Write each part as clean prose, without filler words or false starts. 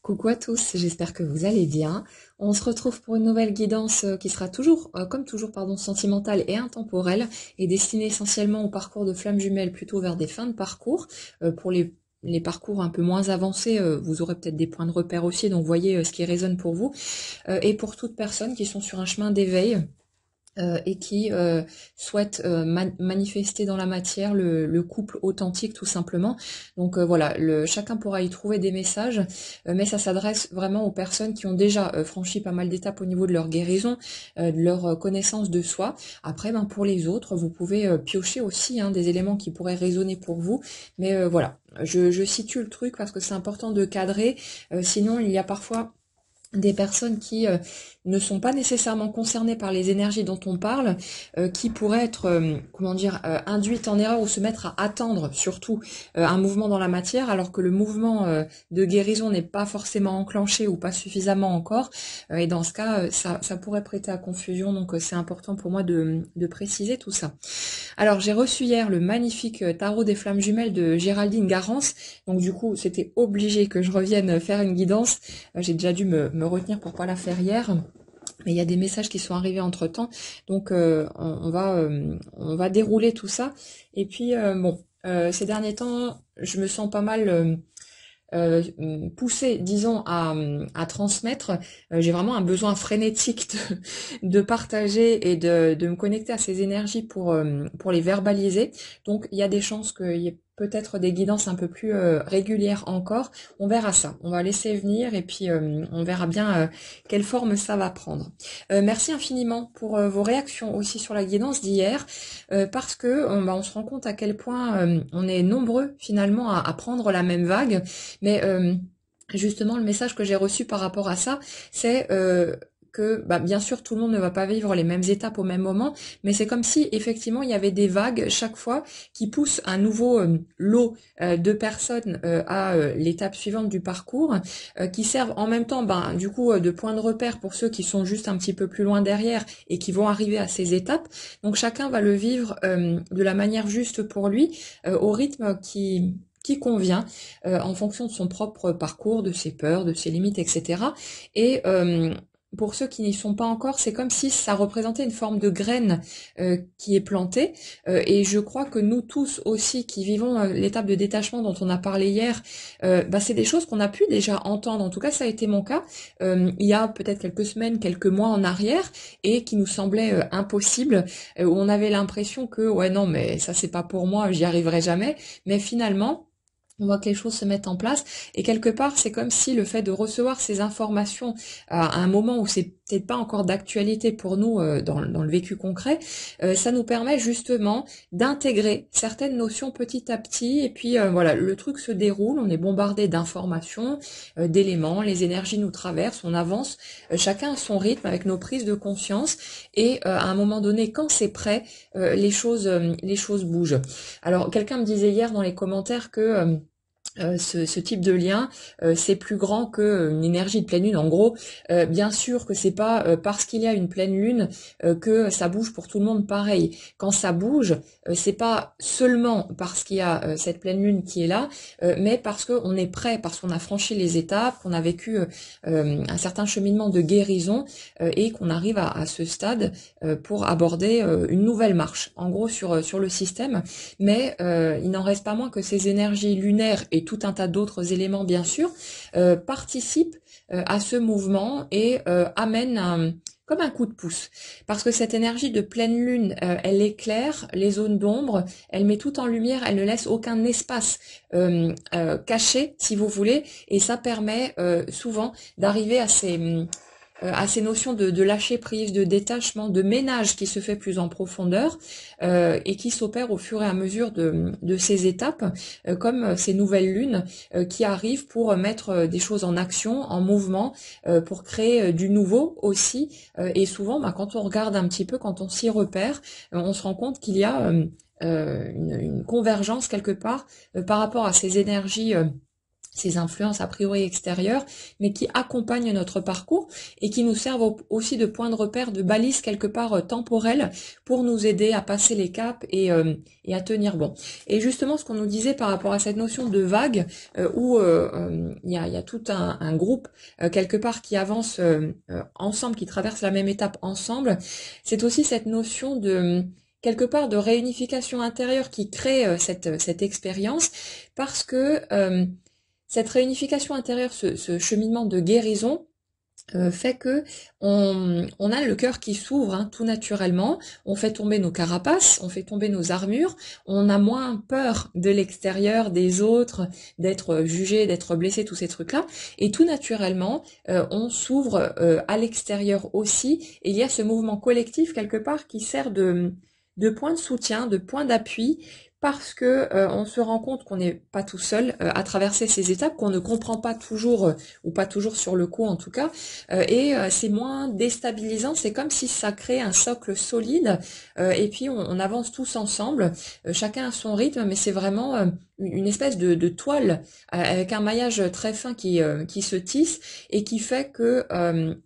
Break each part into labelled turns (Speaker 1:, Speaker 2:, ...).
Speaker 1: Coucou à tous, j'espère que vous allez bien. On se retrouve pour une nouvelle guidance qui sera toujours, comme toujours, pardon, sentimentale et intemporelle et destinée essentiellement au parcours de flammes jumelles, plutôt vers des fins de parcours. Pour les parcours un peu moins avancés, vous aurez peut-être des points de repère aussi, donc voyez ce qui résonne pour vous. Et pour toutes personnes qui sont sur un chemin d'éveil, et qui souhaitent manifester dans la matière le couple authentique tout simplement. Donc voilà, chacun pourra y trouver des messages, mais ça s'adresse vraiment aux personnes qui ont déjà franchi pas mal d'étapes au niveau de leur guérison, de leur connaissance de soi. Après, ben, pour les autres, vous pouvez piocher aussi des éléments qui pourraient résonner pour vous, mais voilà, je situe le truc parce que c'est important de cadrer, sinon il y a parfois des personnes qui ne sont pas nécessairement concernées par les énergies dont on parle, qui pourraient être, induites en erreur ou se mettre à attendre surtout un mouvement dans la matière, alors que le mouvement de guérison n'est pas forcément enclenché ou pas suffisamment encore. Et dans ce cas, ça pourrait prêter à confusion, donc c'est important pour moi de préciser tout ça. Alors j'ai reçu hier le magnifique tarot des flammes jumelles de Géraldine Garance, donc du coup c'était obligé que je revienne faire une guidance. J'ai déjà dû me retenir pour pas la faire hier, mais il y a des messages qui sont arrivés entre temps, donc on va dérouler tout ça. Et puis ces derniers temps je me sens pas mal poussée, disons, à transmettre. J'ai vraiment un besoin frénétique de partager et de me connecter à ces énergies pour les verbaliser. Donc il y a des chances qu'il y ait peut-être des guidances un peu plus régulières encore. On verra ça. On va laisser venir et puis on verra bien quelle forme ça va prendre. Merci infiniment pour vos réactions aussi sur la guidance d'hier, parce que on se rend compte à quel point on est nombreux finalement à prendre la même vague. Mais justement, le message que j'ai reçu par rapport à ça, c'est que bien sûr tout le monde ne va pas vivre les mêmes étapes au même moment, mais c'est comme si effectivement il y avait des vagues chaque fois qui poussent un nouveau lot de personnes à l'étape suivante du parcours, qui servent en même temps du coup de point de repère pour ceux qui sont juste un petit peu plus loin derrière et qui vont arriver à ces étapes. Donc chacun va le vivre de la manière juste pour lui, au rythme qui convient, en fonction de son propre parcours, de ses peurs, de ses limites, etc. Et pour ceux qui n'y sont pas encore, c'est comme si ça représentait une forme de graine qui est plantée. Et je crois que nous tous aussi qui vivons l'étape de détachement dont on a parlé hier, c'est des choses qu'on a pu déjà entendre. En tout cas, ça a été mon cas il y a peut-être quelques semaines, quelques mois en arrière, et qui nous semblait impossible, où on avait l'impression que ouais non mais ça c'est pas pour moi, j'y arriverai jamais. Mais finalement, on voit que les choses se mettent en place et quelque part c'est comme si le fait de recevoir ces informations à un moment où c'est peut-être pas encore d'actualité pour nous dans le vécu concret, ça nous permet justement d'intégrer certaines notions petit à petit et puis voilà, le truc se déroule, on est bombardé d'informations, d'éléments, les énergies nous traversent, on avance, chacun à son rythme avec nos prises de conscience et à un moment donné quand c'est prêt, les choses bougent. Alors quelqu'un me disait hier dans les commentaires que ce type de lien, c'est plus grand que une énergie de pleine lune. En gros, bien sûr que c'est pas parce qu'il y a une pleine lune que ça bouge pour tout le monde pareil. Quand ça bouge, c'est pas seulement parce qu'il y a cette pleine lune qui est là, mais parce qu'on est prêt, parce qu'on a franchi les étapes, qu'on a vécu un certain cheminement de guérison et qu'on arrive à ce stade pour aborder une nouvelle marche. En gros sur le système, mais il n'en reste pas moins que ces énergies lunaires et tout un tas d'autres éléments bien sûr, participent à ce mouvement et amènent comme un coup de pouce. Parce que cette énergie de pleine lune, elle éclaire les zones d'ombre, elle met tout en lumière, elle ne laisse aucun espace caché, si vous voulez, et ça permet souvent d'arriver à ces notions de lâcher prise, de détachement, de ménage qui se fait plus en profondeur et qui s'opère au fur et à mesure de ces étapes, comme ces nouvelles lunes qui arrivent pour mettre des choses en action, en mouvement, pour créer du nouveau aussi. Et souvent, quand on regarde un petit peu, quand on s'y repère, on se rend compte qu'il y a une convergence quelque part par rapport à ces énergies ces influences a priori extérieures, mais qui accompagnent notre parcours et qui nous servent aussi de point de repère, de balise quelque part temporelle pour nous aider à passer les caps et à tenir bon. Et justement, ce qu'on nous disait par rapport à cette notion de vague, où il y a tout un groupe quelque part qui avance ensemble, qui traverse la même étape ensemble, c'est aussi cette notion de quelque part de réunification intérieure qui crée cette expérience, parce que cette réunification intérieure, ce cheminement de guérison, fait que on a le cœur qui s'ouvre tout naturellement, on fait tomber nos carapaces, on fait tomber nos armures, on a moins peur de l'extérieur, des autres, d'être jugé, d'être blessé, tous ces trucs-là, et tout naturellement, on s'ouvre à l'extérieur aussi, et il y a ce mouvement collectif quelque part qui sert de point de soutien, de point d'appui, parce que on se rend compte qu'on n'est pas tout seul à traverser ces étapes, qu'on ne comprend pas toujours, ou pas toujours sur le coup en tout cas, et c'est moins déstabilisant, c'est comme si ça crée un socle solide, et puis on avance tous ensemble, chacun à son rythme, mais c'est vraiment une espèce de toile avec un maillage très fin qui se tisse et qui fait que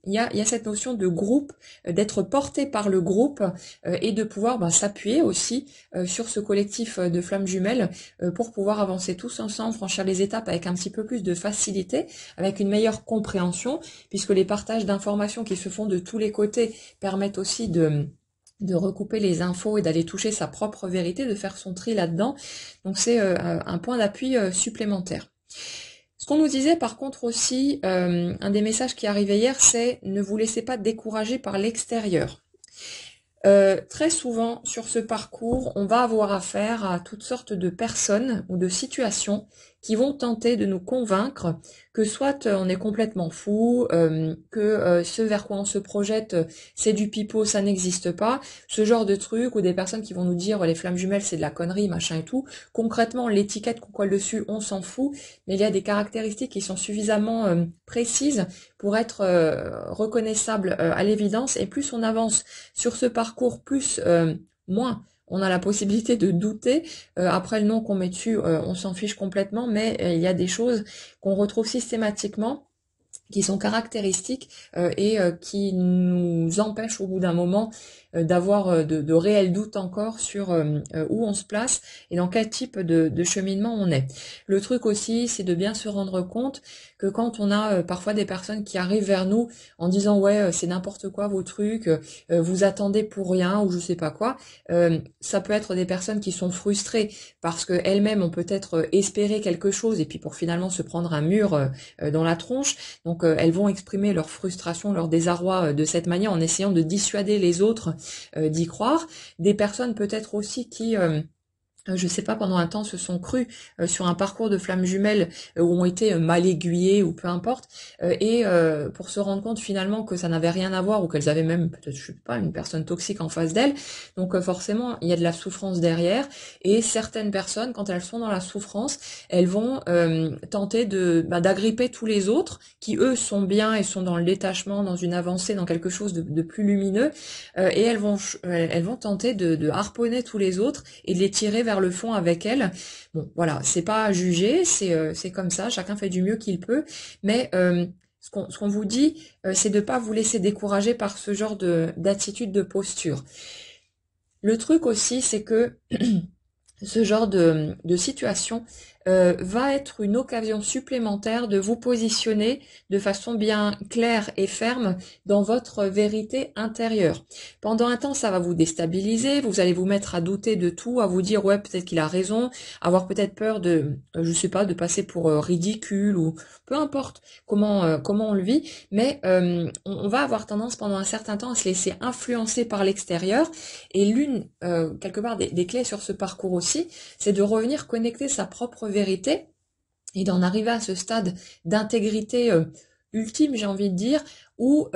Speaker 1: il y a cette notion de groupe, d'être porté par le groupe et de pouvoir s'appuyer aussi sur ce collectif de flammes jumelles pour pouvoir avancer tous ensemble, franchir les étapes avec un petit peu plus de facilité, avec une meilleure compréhension, puisque les partages d'informations qui se font de tous les côtés permettent aussi de recouper les infos et d'aller toucher sa propre vérité, de faire son tri là-dedans. Donc c'est un point d'appui supplémentaire. Ce qu'on nous disait par contre aussi, un des messages qui arrivait hier, c'est ne vous laissez pas décourager par l'extérieur. Très souvent sur ce parcours, on va avoir affaire à toutes sortes de personnes ou de situations qui vont tenter de nous convaincre que soit on est complètement fou, que ce vers quoi on se projette, c'est du pipeau, ça n'existe pas, ce genre de truc, ou des personnes qui vont nous dire les flammes jumelles c'est de la connerie, machin et tout. Concrètement, l'étiquette qu'on colle dessus, on s'en fout, mais il y a des caractéristiques qui sont suffisamment précises pour être reconnaissables à l'évidence, et plus on avance sur ce parcours, plus moins on a la possibilité de douter. Après le nom qu'on met dessus, on s'en fiche complètement, mais il y a des choses qu'on retrouve systématiquement qui sont caractéristiques et qui nous empêchent au bout d'un moment d'avoir de réels doutes encore sur où on se place et dans quel type de cheminement on est. Le truc aussi, c'est de bien se rendre compte que quand on a parfois des personnes qui arrivent vers nous en disant ouais c'est n'importe quoi vos trucs, vous attendez pour rien ou je sais pas quoi, ça peut être des personnes qui sont frustrées parce que elles-mêmes ont peut-être espéré quelque chose et puis pour finalement se prendre un mur dans la tronche. Donc elles vont exprimer leur frustration, leur désarroi de cette manière en essayant de dissuader les autres d'y croire. Des personnes peut-être aussi qui je sais pas, pendant un temps se sont crus sur un parcours de flammes jumelles où ont été mal aiguillées ou peu importe, et pour se rendre compte finalement que ça n'avait rien à voir ou qu'elles avaient même peut-être, je sais pas, une personne toxique en face d'elles. Donc forcément, il y a de la souffrance derrière, et certaines personnes, quand elles sont dans la souffrance, elles vont tenter d'agripper tous les autres qui eux sont bien et sont dans le détachement, dans une avancée, dans quelque chose de plus lumineux, et elles vont tenter de harponner tous les autres et de les tirer vers le fond avec elle. Bon, voilà, c'est pas à juger, c'est comme ça, chacun fait du mieux qu'il peut, mais ce qu'on vous dit, c'est de pas vous laisser décourager par ce genre d'attitude, de posture. Le truc aussi, c'est que ce genre de situation va être une occasion supplémentaire de vous positionner de façon bien claire et ferme dans votre vérité intérieure. Pendant un temps, ça va vous déstabiliser, vous allez vous mettre à douter de tout, à vous dire ouais peut-être qu'il a raison, avoir peut-être peur de, je sais pas, de passer pour ridicule ou peu importe comment on le vit, mais on va avoir tendance pendant un certain temps à se laisser influencer par l'extérieur, et l'une quelque part des clés sur ce parcours aussi, c'est de revenir connecter sa propre vérité et d'en arriver à ce stade d'intégrité ultime, j'ai envie de dire, où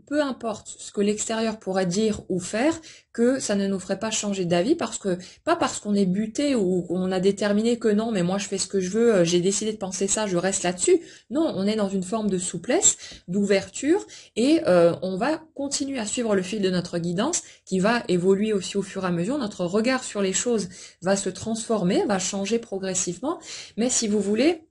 Speaker 1: peu importe ce que l'extérieur pourrait dire ou faire, que ça ne nous ferait pas changer d'avis, pas parce qu'on est buté ou qu'on a déterminé que non, mais moi je fais ce que je veux, j'ai décidé de penser ça, je reste là-dessus. Non, on est dans une forme de souplesse, d'ouverture, et on va continuer à suivre le fil de notre guidance, qui va évoluer aussi au fur et à mesure. Notre regard sur les choses va se transformer, va changer progressivement, mais si vous voulez,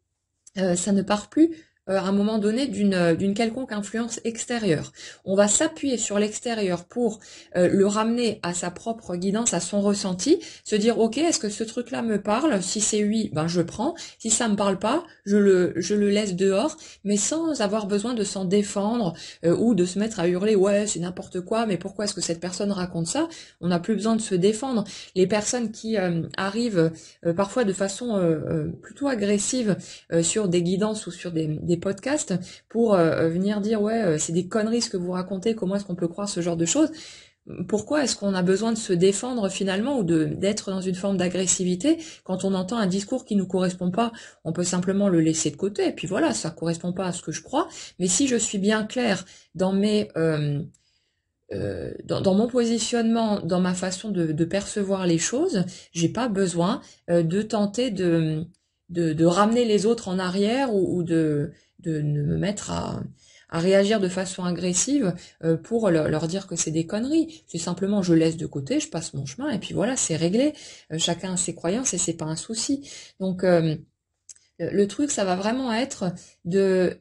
Speaker 1: ça ne part plus à un moment donné d'une quelconque influence extérieure. On va s'appuyer sur l'extérieur pour le ramener à sa propre guidance, à son ressenti, se dire ok, est-ce que ce truc-là me parle? Si c'est oui, ben je prends. Si ça me parle pas, je le laisse dehors, mais sans avoir besoin de s'en défendre ou de se mettre à hurler ouais c'est n'importe quoi, mais pourquoi est-ce que cette personne raconte ça? On n'a plus besoin de se défendre. Les personnes qui arrivent parfois de façon plutôt agressive sur des guidances ou sur des podcasts pour venir dire ouais c'est des conneries ce que vous racontez, comment est-ce qu'on peut croire ce genre de choses? Pourquoi est-ce qu'on a besoin de se défendre finalement ou d'être dans une forme d'agressivité quand on entend un discours qui nous correspond pas? On peut simplement le laisser de côté et puis voilà, ça correspond pas à ce que je crois, mais si je suis bien claire dans mes dans mon positionnement, dans ma façon de percevoir les choses, j'ai pas besoin de tenter de ramener les autres en arrière ou de me mettre à réagir de façon agressive pour leur dire que c'est des conneries. C'est simplement je laisse de côté, je passe mon chemin et puis voilà, c'est réglé. Chacun a ses croyances et c'est pas un souci. Donc le truc, ça va vraiment être de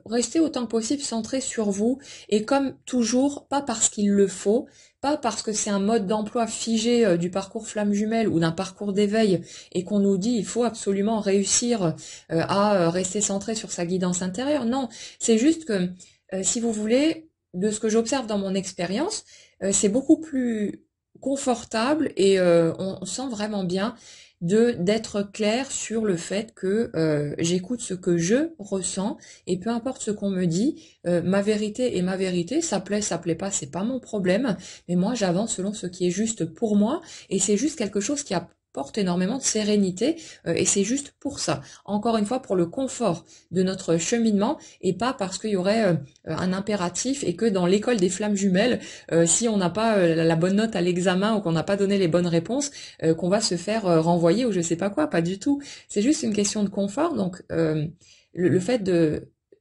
Speaker 1: rester autant que possible centré sur vous et comme toujours, pas parce qu'il le faut, pas parce que c'est un mode d'emploi figé du parcours flamme jumelle ou d'un parcours d'éveil et qu'on nous dit il faut absolument réussir à rester centré sur sa guidance intérieure. Non, c'est juste que si vous voulez, de ce que j'observe dans mon expérience, c'est beaucoup plus confortable et on sent vraiment bien d'être clair sur le fait que j'écoute ce que je ressens et peu importe ce qu'on me dit, ma vérité est ma vérité, ça plaît pas, c'est pas mon problème, mais moi j'avance selon ce qui est juste pour moi et c'est juste quelque chose qui apporte énormément de sérénité et c'est juste pour ça. Encore une fois, pour le confort de notre cheminement et pas parce qu'il y aurait un impératif et que dans l'école des flammes jumelles, si on n'a pas la bonne note à l'examen ou qu'on n'a pas donné les bonnes réponses, qu'on va se faire renvoyer ou je sais pas quoi, pas du tout. C'est juste une question de confort, donc le fait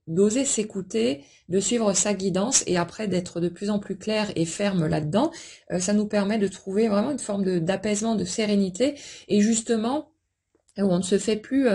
Speaker 1: d'oser s'écouter, de suivre sa guidance et après d'être de plus en plus clair et ferme là-dedans, ça nous permet de trouver vraiment une forme d'apaisement, de sérénité et justement où on ne se fait plus,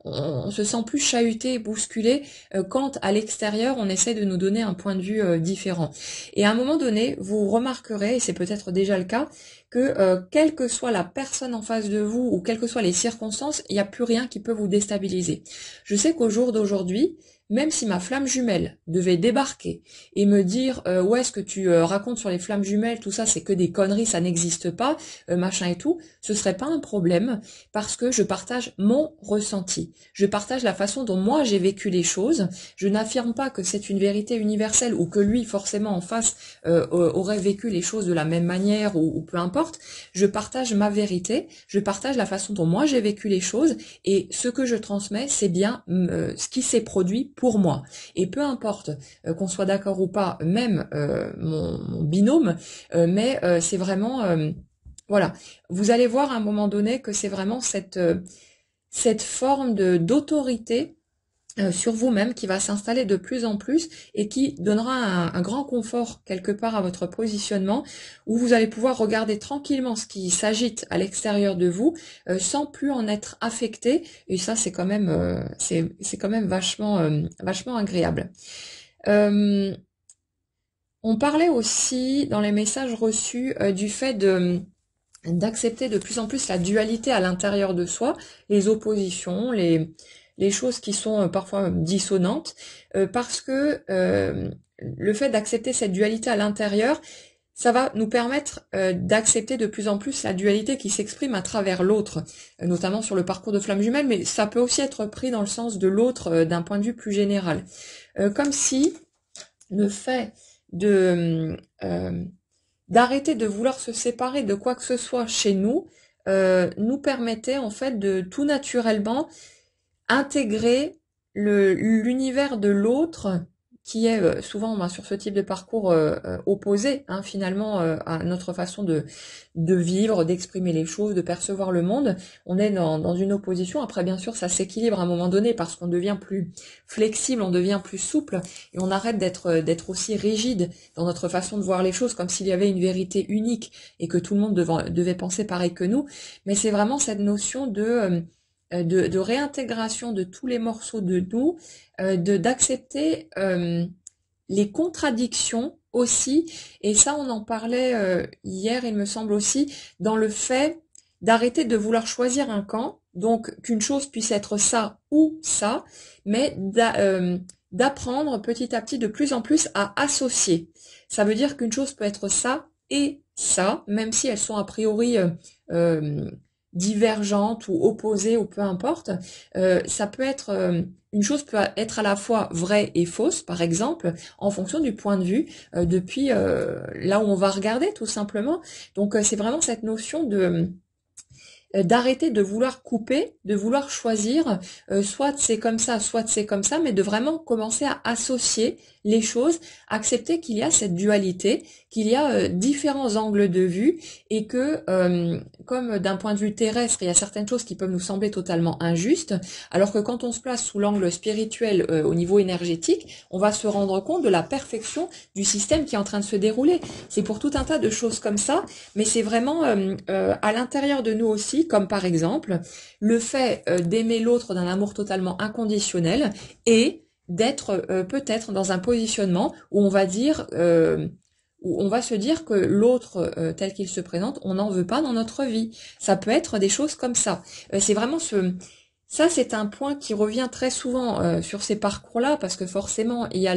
Speaker 1: on se sent plus chahuté et bousculé quand à l'extérieur on essaie de nous donner un point de vue différent. Et à un moment donné, vous remarquerez, et c'est peut-être déjà le cas, que quelle que soit la personne en face de vous ou quelles que soient les circonstances, il n'y a plus rien qui peut vous déstabiliser. Je sais qu'au jour d'aujourd'hui, même si ma flamme jumelle devait débarquer et me dire ouais ce que tu racontes sur les flammes jumelles, tout ça c'est que des conneries, ça n'existe pas, machin et tout, ce serait pas un problème parce que je partage mon ressenti. Je partage la façon dont moi j'ai vécu les choses. Je n'affirme pas que c'est une vérité universelle ou que lui forcément en face aurait vécu les choses de la même manière ou peu importe. Je partage ma vérité, je partage la façon dont moi j'ai vécu les choses et ce que je transmets c'est bien ce qui s'est produit pour moi. Et peu importe qu'on soit d'accord ou pas, même mon binôme, mais c'est vraiment voilà. Vous allez voir à un moment donné que c'est vraiment cette forme d'autorité sur vous-même qui va s'installer de plus en plus et qui donnera un grand confort quelque part à votre positionnement où vous allez pouvoir regarder tranquillement ce qui s'agite à l'extérieur de vous sans plus en être affecté et ça c'est quand même c'est quand même vachement agréable. On parlait aussi dans les messages reçus du fait d'accepter de plus en plus la dualité à l'intérieur de soi, les oppositions, les choses qui sont parfois dissonantes, parce que le fait d'accepter cette dualité à l'intérieur, ça va nous permettre d'accepter de plus en plus la dualité qui s'exprime à travers l'autre, notamment sur le parcours de flamme jumelle, mais ça peut aussi être pris dans le sens de l'autre d'un point de vue plus général. Comme si le fait d'arrêter de vouloir se séparer de quoi que ce soit chez nous, nous permettait en fait de tout naturellement intégrer l'univers de l'autre qui est souvent sur ce type de parcours opposé finalement à notre façon de vivre, d'exprimer les choses, de percevoir le monde. On est dans une opposition. Après, bien sûr, ça s'équilibre à un moment donné parce qu'on devient plus flexible, on devient plus souple et on arrête d'être aussi rigide dans notre façon de voir les choses comme s'il y avait une vérité unique et que tout le monde devait penser pareil que nous. Mais c'est vraiment cette notion de réintégration de tous les morceaux de nous, d'accepter les contradictions aussi, et ça on en parlait hier il me semble aussi, dans le fait d'arrêter de vouloir choisir un camp, donc qu'une chose puisse être ça ou ça, mais d'apprendre petit à petit de plus en plus à associer. Ça veut dire qu'une chose peut être ça et ça, même si elles sont a priori divergentes ou opposées ou peu importe. Ça peut être une chose peut être à la fois vraie et fausse, par exemple, en fonction du point de vue depuis là où on va regarder tout simplement. Donc c'est vraiment cette notion de d'arrêter de vouloir couper, de vouloir choisir, soit c'est comme ça, soit c'est comme ça, mais de vraiment commencer à associer les choses, accepter qu'il y a cette dualité, qu'il y a différents angles de vue et que, comme d'un point de vue terrestre, il y a certaines choses qui peuvent nous sembler totalement injustes, alors que quand on se place sous l'angle spirituel au niveau énergétique, on va se rendre compte de la perfection du système qui est en train de se dérouler. C'est pour tout un tas de choses comme ça, mais c'est vraiment à l'intérieur de nous aussi, comme par exemple le fait d'aimer l'autre d'un amour totalement inconditionnel et d'être peut-être dans un positionnement où on va dire où on va se dire que l'autre tel qu'il se présente, on n'en veut pas dans notre vie. Ça peut être des choses comme ça. C'est vraiment ça, c'est un point qui revient très souvent sur ces parcours-là, parce que forcément, il y a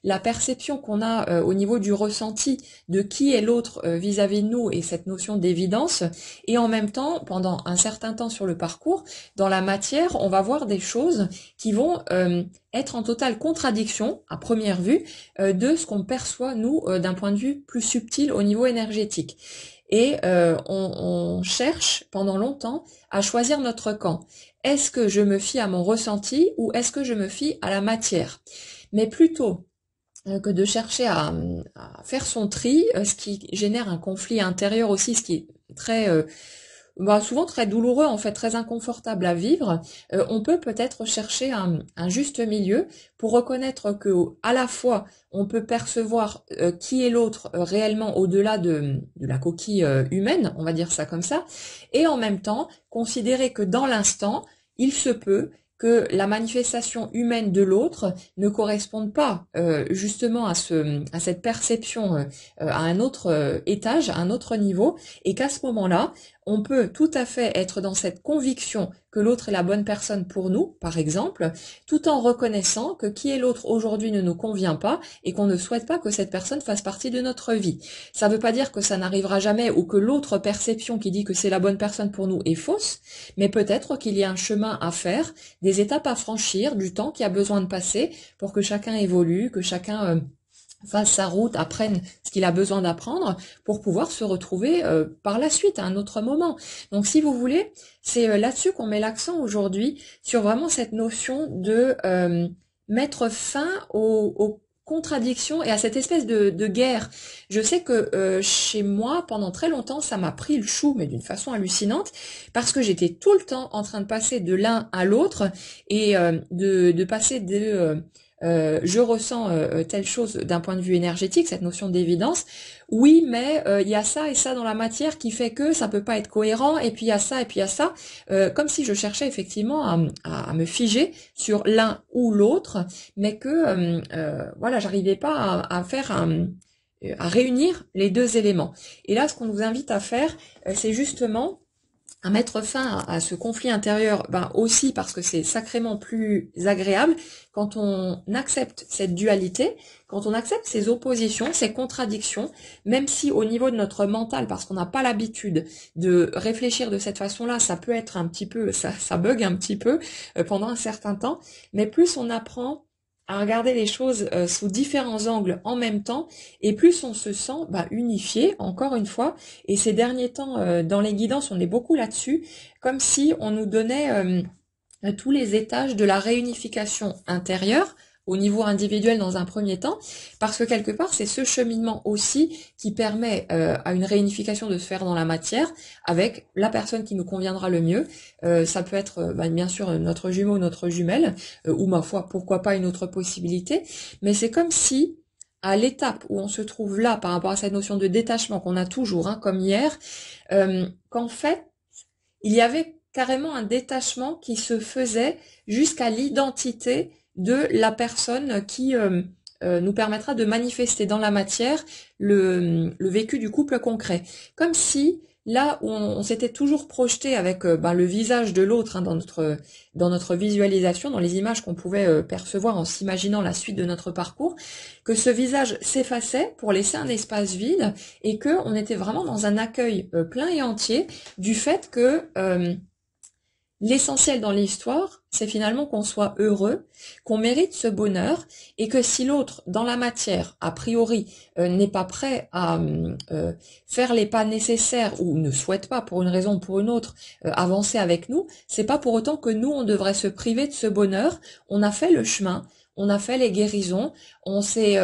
Speaker 1: la perception qu'on a au niveau du ressenti de qui est l'autre vis-à-vis de nous et cette notion d'évidence. Et en même temps, pendant un certain temps sur le parcours, dans la matière, on va voir des choses qui vont être en totale contradiction, à première vue, de ce qu'on perçoit, nous, d'un point de vue plus subtil au niveau énergétique. Et on cherche pendant longtemps à choisir notre camp. Est-ce que je me fie à mon ressenti ou est-ce que je me fie à la matière? Mais plutôt que de chercher à faire son tri, ce qui génère un conflit intérieur aussi, ce qui est très souvent très douloureux, en fait, très inconfortable à vivre, on peut peut-être chercher un juste milieu pour reconnaître que à la fois on peut percevoir qui est l'autre réellement au-delà de la coquille humaine, on va dire ça comme ça, et en même temps considérer que dans l'instant, il se peut que la manifestation humaine de l'autre ne corresponde pas justement à cette perception à un autre étage, à un autre niveau, et qu'à ce moment-là, on peut tout à fait être dans cette conviction que l'autre est la bonne personne pour nous, par exemple, tout en reconnaissant que qui est l'autre aujourd'hui ne nous convient pas et qu'on ne souhaite pas que cette personne fasse partie de notre vie. Ça ne veut pas dire que ça n'arrivera jamais ou que l'autre perception qui dit que c'est la bonne personne pour nous est fausse, mais peut-être qu'il y a un chemin à faire, des étapes à franchir, du temps qui a besoin de passer pour que chacun évolue, que chacun fasse sa route, apprenne ce qu'il a besoin d'apprendre pour pouvoir se retrouver par la suite à un autre moment. Donc si vous voulez, c'est là-dessus qu'on met l'accent aujourd'hui, sur vraiment cette notion de mettre fin aux contradictions et à cette espèce de guerre. Je sais que chez moi, pendant très longtemps, ça m'a pris le chou, mais d'une façon hallucinante, parce que j'étais tout le temps en train de passer de l'un à l'autre et de passer de je ressens telle chose d'un point de vue énergétique, cette notion d'évidence. Oui, mais il y a ça et ça dans la matière qui fait que ça peut pas être cohérent, et puis il y a ça et puis il y a ça, comme si je cherchais effectivement à me figer sur l'un ou l'autre, mais que voilà, j'arrivais pas à faire à réunir les deux éléments. Et là, ce qu'on nous invite à faire, c'est justement à mettre fin à ce conflit intérieur, aussi parce que c'est sacrément plus agréable quand on accepte cette dualité, quand on accepte ces oppositions, ces contradictions, même si au niveau de notre mental, parce qu'on n'a pas l'habitude de réfléchir de cette façon-là, ça peut être un petit peu, ça bug un petit peu pendant un certain temps, mais plus on apprend à regarder les choses sous différents angles en même temps, et plus on se sent unifié, encore une fois. Et ces derniers temps, dans les guidances, on est beaucoup là-dessus, comme si on nous donnait tous les étages de la réunification intérieure, au niveau individuel dans un premier temps, parce que quelque part, c'est ce cheminement aussi qui permet à une réunification de se faire dans la matière, avec la personne qui nous conviendra le mieux. Ça peut être bien sûr notre jumeau, notre jumelle, ou ma foi, pourquoi pas une autre possibilité, mais c'est comme si, à l'étape où on se trouve là, par rapport à cette notion de détachement qu'on a toujours, comme hier, qu'en fait, il y avait carrément un détachement qui se faisait jusqu'à l'identité de la personne qui nous permettra de manifester dans la matière le vécu du couple concret. Comme si là où on s'était toujours projeté avec le visage de l'autre, hein, dans notre visualisation, dans les images qu'on pouvait percevoir en s'imaginant la suite de notre parcours, que ce visage s'effaçait pour laisser un espace vide et que on était vraiment dans un accueil plein et entier du fait que l'essentiel dans l'histoire, c'est finalement qu'on soit heureux, qu'on mérite ce bonheur, et que si l'autre, dans la matière, a priori, n'est pas prêt à faire les pas nécessaires, ou ne souhaite pas, pour une raison ou pour une autre, avancer avec nous, c'est pas pour autant que nous, on devrait se priver de ce bonheur. On a fait le chemin, on a fait les guérisons, on s'est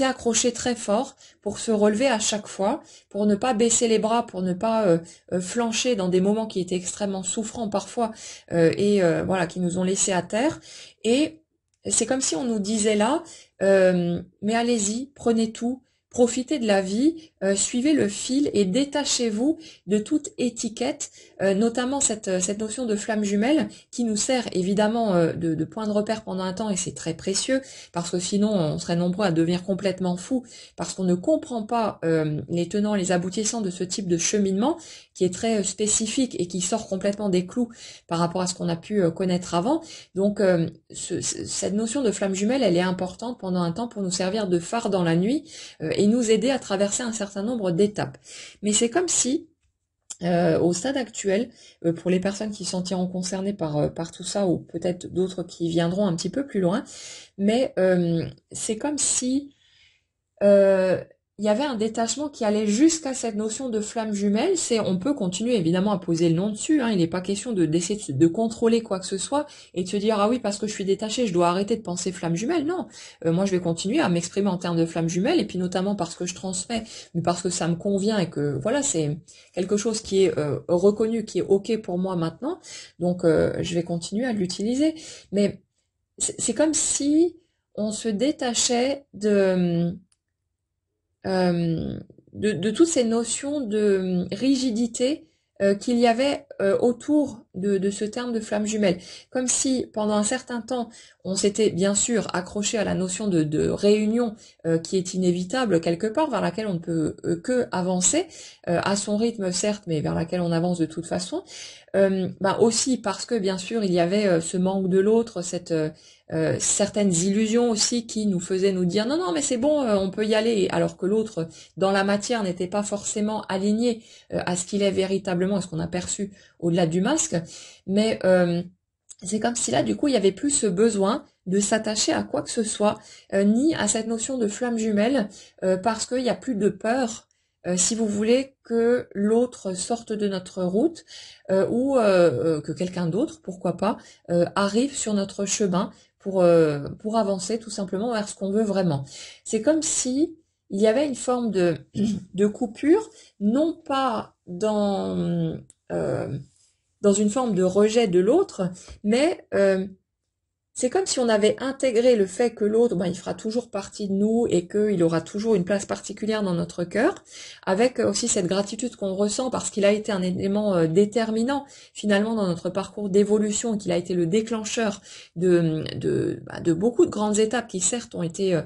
Speaker 1: accroché très fort pour se relever à chaque fois, pour ne pas baisser les bras, pour ne pas flancher dans des moments qui étaient extrêmement souffrants parfois voilà, qui nous ont laissés à terre. Et c'est comme si on nous disait là, mais allez-y, prenez tout. Profitez de la vie, suivez le fil et détachez-vous de toute étiquette, notamment cette notion de flamme jumelle qui nous sert évidemment de point de repère pendant un temps, et c'est très précieux parce que sinon on serait nombreux à devenir complètement fous parce qu'on ne comprend pas les tenants, les aboutissants de ce type de cheminement qui est très spécifique et qui sort complètement des clous par rapport à ce qu'on a pu connaître avant. Donc cette notion de flamme jumelle, elle est importante pendant un temps pour nous servir de phare dans la nuit et nous aider à traverser un certain nombre d'étapes. Mais c'est comme si, au stade actuel, pour les personnes qui se sentiront concernées par tout ça, ou peut-être d'autres qui viendront un petit peu plus loin, mais c'est comme si il y avait un détachement qui allait jusqu'à cette notion de flamme jumelle. On peut continuer évidemment à poser le nom dessus, hein, il n'est pas question d'essayer de contrôler quoi que ce soit et de se dire ah oui parce que je suis détachée je dois arrêter de penser flamme jumelle. Non, moi je vais continuer à m'exprimer en termes de flamme jumelle, et puis notamment parce que je transmets, mais parce que ça me convient et que voilà, c'est quelque chose qui est reconnu, qui est ok pour moi maintenant, donc je vais continuer à l'utiliser. Mais c'est comme si on se détachait de toutes ces notions de rigidité qu'il y avait autour de ce terme de flamme jumelle. Comme si pendant un certain temps, on s'était bien sûr accroché à la notion de réunion qui est inévitable quelque part, vers laquelle on ne peut que avancer, à son rythme certes, mais vers laquelle on avance de toute façon. Aussi parce que bien sûr il y avait ce manque de l'autre, certaines illusions aussi qui nous faisaient nous dire non mais c'est bon, on peut y aller, alors que l'autre dans la matière n'était pas forcément aligné à ce qu'il est véritablement, à ce qu'on a perçu au-delà du masque. Mais c'est comme si là du coup il y avait plus ce besoin de s'attacher à quoi que ce soit, ni à cette notion de flamme jumelle, parce qu'il n'y a plus de peur, si vous voulez, que l'autre sorte de notre route, ou que quelqu'un d'autre, pourquoi pas, arrive sur notre chemin pour avancer tout simplement vers ce qu'on veut vraiment. C'est comme si il y avait une forme de coupure, non pas dans une forme de rejet de l'autre, mais c'est comme si on avait intégré le fait que l'autre, il fera toujours partie de nous et qu'il aura toujours une place particulière dans notre cœur, avec aussi cette gratitude qu'on ressent parce qu'il a été un élément déterminant finalement dans notre parcours d'évolution, qu'il a été le déclencheur de beaucoup de grandes étapes qui certes ont été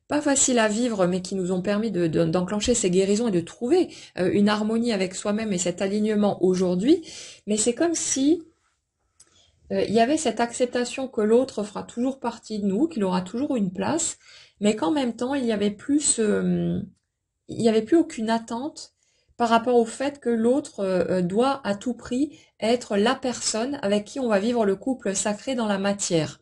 Speaker 1: pas faciles à vivre, mais qui nous ont permis d'enclencher ces guérisons et de trouver une harmonie avec soi-même et cet alignement aujourd'hui. Mais c'est comme si il y avait cette acceptation que l'autre fera toujours partie de nous, qu'il aura toujours une place, mais qu'en même temps, il y avait plus aucune attente par rapport au fait que l'autre doit à tout prix être la personne avec qui on va vivre le couple sacré dans la matière.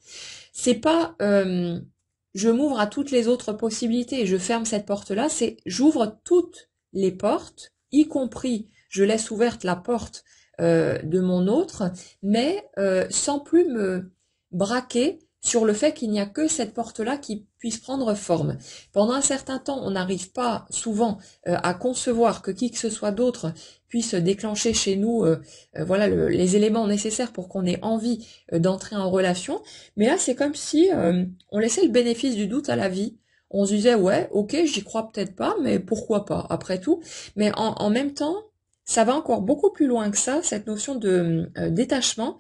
Speaker 1: C'est pas je m'ouvre à toutes les autres possibilités et je ferme cette porte-là, c'est j'ouvre toutes les portes, y compris je laisse ouverte la porte de mon autre, mais sans plus me braquer sur le fait qu'il n'y a que cette porte-là qui puisse prendre forme. Pendant un certain temps, on n'arrive pas souvent à concevoir que qui que ce soit d'autre puisse déclencher chez nous voilà les éléments nécessaires pour qu'on ait envie d'entrer en relation. Mais là, c'est comme si on laissait le bénéfice du doute à la vie. On se disait, ouais, ok, j'y crois peut-être pas, mais pourquoi pas, après tout. Mais en même temps, ça va encore beaucoup plus loin que ça, cette notion de détachement.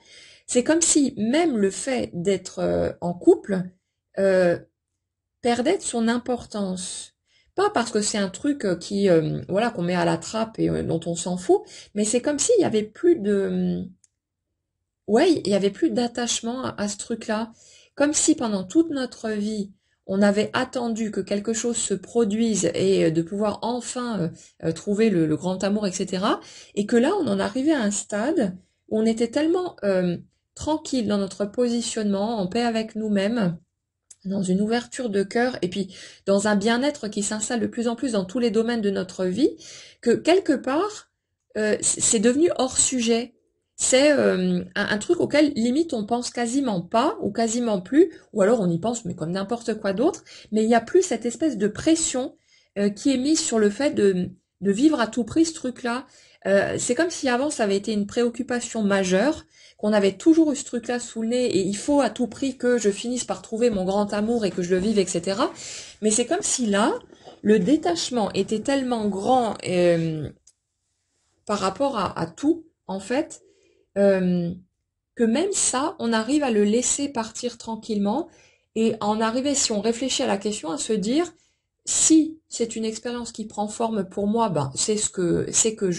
Speaker 1: C'est comme si même le fait d'être en couple euh, perdait de son importance. Pas parce que c'est un truc qui, voilà, qu'on met à la trappe et dont on s'en fout, mais c'est comme s'il y avait plus de, ouais, il y avait plus d'attachement à ce truc-là. Comme si pendant toute notre vie, on avait attendu que quelque chose se produise et de pouvoir enfin trouver le grand amour, etc. Et que là, on en arrivait à un stade où on était tellement tranquille dans notre positionnement, en paix avec nous-mêmes, dans une ouverture de cœur et puis dans un bien-être qui s'installe de plus en plus dans tous les domaines de notre vie, que quelque part, c'est devenu hors sujet. C'est un truc auquel limite on pense quasiment pas ou quasiment plus, ou alors on y pense mais comme n'importe quoi d'autre, mais il n'y a plus cette espèce de pression qui est mise sur le fait de vivre à tout prix ce truc-là. C'est comme si avant ça avait été une préoccupation majeure, qu'on avait toujours eu ce truc-là sous le nez et il faut à tout prix que je finisse par trouver mon grand amour et que je le vive, etc. Mais c'est comme si là, le détachement était tellement grand par rapport à tout, en fait, euh, que même ça, on arrive à le laisser partir tranquillement et en arriver, si on réfléchit à la question, à se dire, si c'est une expérience qui prend forme pour moi, ben c'est que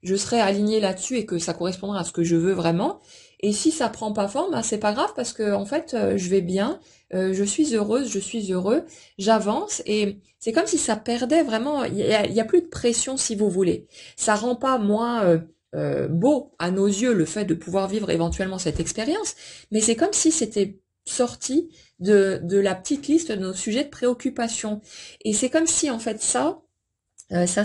Speaker 1: je serai alignée là-dessus et que ça correspondra à ce que je veux vraiment. Et si ça prend pas forme, ben c'est pas grave parce que en fait je vais bien, je suis heureuse, je suis heureux, j'avance et c'est comme si ça perdait vraiment. Il y a plus de pression si vous voulez. Ça rend pas moins beau à nos yeux le fait de pouvoir vivre éventuellement cette expérience, mais c'est comme si c'était sorti de la petite liste de nos sujets de préoccupation. Et c'est comme si en fait euh, ça,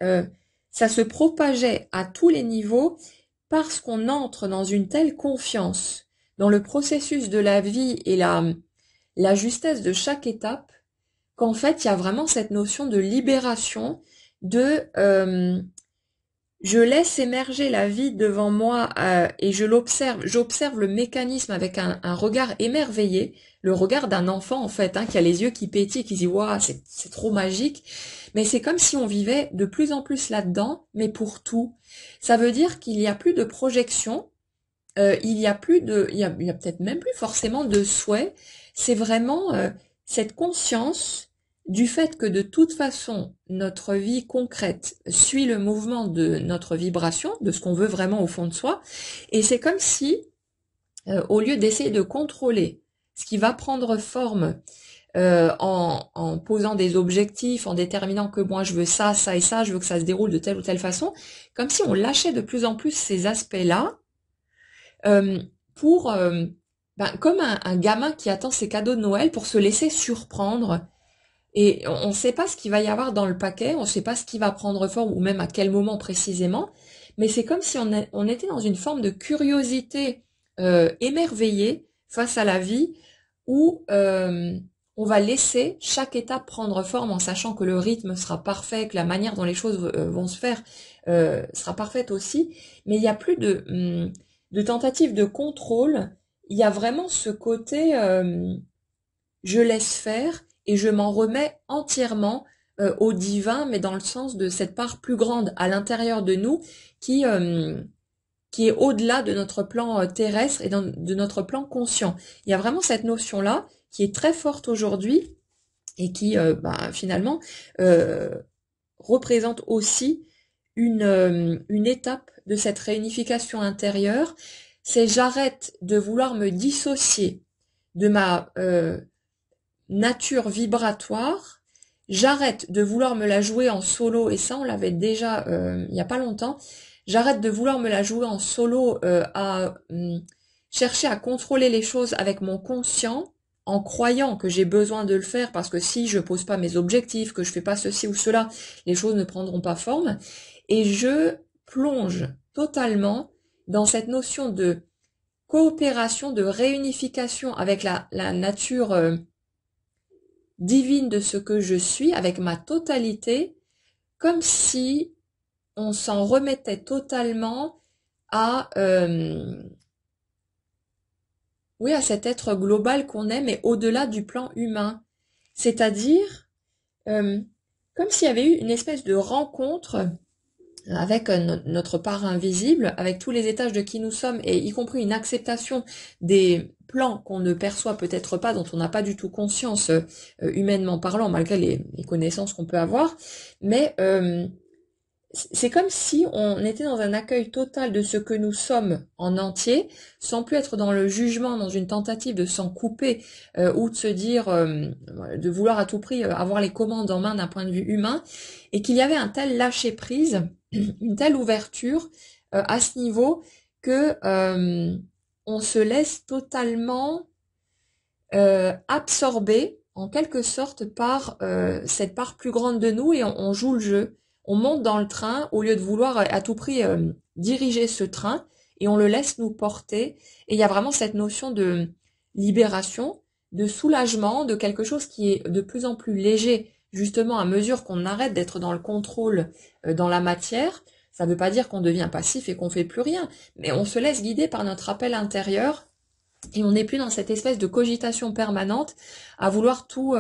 Speaker 1: euh, ça se propageait à tous les niveaux parce qu'on entre dans une telle confiance dans le processus de la vie et la justesse de chaque étape qu'en fait il y a vraiment cette notion de libération de je laisse émerger la vie devant moi et je l'observe. J'observe le mécanisme avec un regard émerveillé, le regard d'un enfant en fait, qui a les yeux qui pétillent, qui dit waouh, c'est trop magique. Mais c'est comme si on vivait de plus en plus là-dedans, mais pour tout. Ça veut dire qu'il n'y a plus de projection, il y a plus de, il y a peut-être même plus forcément de souhait. C'est vraiment cette conscience du fait que de toute façon, notre vie concrète suit le mouvement de notre vibration, de ce qu'on veut vraiment au fond de soi, et c'est comme si, au lieu d'essayer de contrôler ce qui va prendre forme en posant des objectifs, en déterminant que moi je veux ça, ça et ça, je veux que ça se déroule de telle ou telle façon, comme si on lâchait de plus en plus ces aspects-là euh, pour, comme un gamin qui attend ses cadeaux de Noël pour se laisser surprendre. Et on ne sait pas ce qu'il va y avoir dans le paquet, on ne sait pas ce qui va prendre forme ou même à quel moment précisément, mais c'est comme si on était dans une forme de curiosité émerveillée face à la vie où on va laisser chaque étape prendre forme en sachant que le rythme sera parfait, que la manière dont les choses vont se faire sera parfaite aussi, mais il n'y a plus de tentative de contrôle, il y a vraiment ce côté je laisse faire et je m'en remets entièrement au divin, mais dans le sens de cette part plus grande à l'intérieur de nous qui, euh, qui est au-delà de notre plan terrestre et de notre plan conscient. Il y a vraiment cette notion-là qui est très forte aujourd'hui et qui finalement euh, représente aussi une étape de cette réunification intérieure. C'est j'arrête de vouloir me dissocier de ma nature vibratoire, j'arrête de vouloir me la jouer en solo, et ça on l'avait déjà il n'y a pas longtemps, j'arrête de vouloir me la jouer en solo à chercher à contrôler les choses avec mon conscient, en croyant que j'ai besoin de le faire parce que si je pose pas mes objectifs, que je fais pas ceci ou cela, les choses ne prendront pas forme, et je plonge totalement dans cette notion de coopération, de réunification avec la nature divine de ce que je suis, avec ma totalité, comme si on s'en remettait totalement à oui, à cet être global qu'on est, mais au-delà du plan humain. C'est-à-dire comme s'il y avait eu une espèce de rencontre avec notre part invisible, avec tous les étages de qui nous sommes, et y compris une acceptation des plans qu'on ne perçoit peut-être pas, dont on n'a pas du tout conscience humainement parlant, malgré les connaissances qu'on peut avoir, mais c'est comme si on était dans un accueil total de ce que nous sommes en entier, sans plus être dans le jugement, dans une tentative de s'en couper, ou de se dire, de vouloir à tout prix avoir les commandes en main d'un point de vue humain, et qu'il y avait un tel lâcher-prise, une telle ouverture à ce niveau que on se laisse totalement absorber en quelque sorte par cette part plus grande de nous, et on joue le jeu. On monte dans le train au lieu de vouloir à tout prix diriger ce train, et on le laisse nous porter. Et il y a vraiment cette notion de libération, de soulagement, de quelque chose qui est de plus en plus léger, justement à mesure qu'on arrête d'être dans le contrôle dans la matière. Ça ne veut pas dire qu'on devient passif et qu'on fait plus rien, mais on se laisse guider par notre appel intérieur. Et on n'est plus dans cette espèce de cogitation permanente à vouloir tout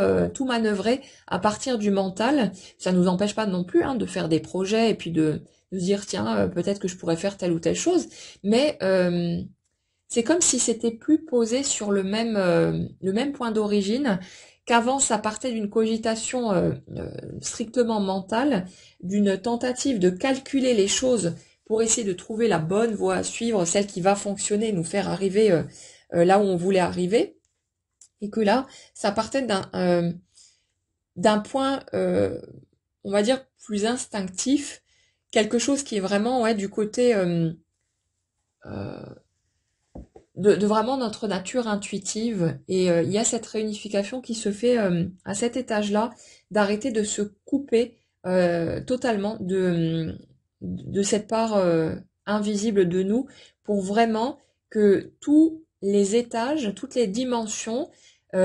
Speaker 1: manœuvrer à partir du mental. Ça nous empêche pas non plus de faire des projets et puis de se dire tiens peut-être que je pourrais faire telle ou telle chose. Mais c'est comme si c'était plus posé sur le même point d'origine, qu'avant ça partait d'une cogitation strictement mentale, d'une tentative de calculer les choses pour essayer de trouver la bonne voie à suivre, celle qui va fonctionner, nous faire arriver là où on voulait arriver, et que là, ça partait d'un point, on va dire, plus instinctif, quelque chose qui est vraiment du côté de vraiment notre nature intuitive. Et il y a cette réunification qui se fait à cet étage-là, d'arrêter de se couper totalement de cette part invisible de nous, pour vraiment que tous les étages, toutes les dimensions,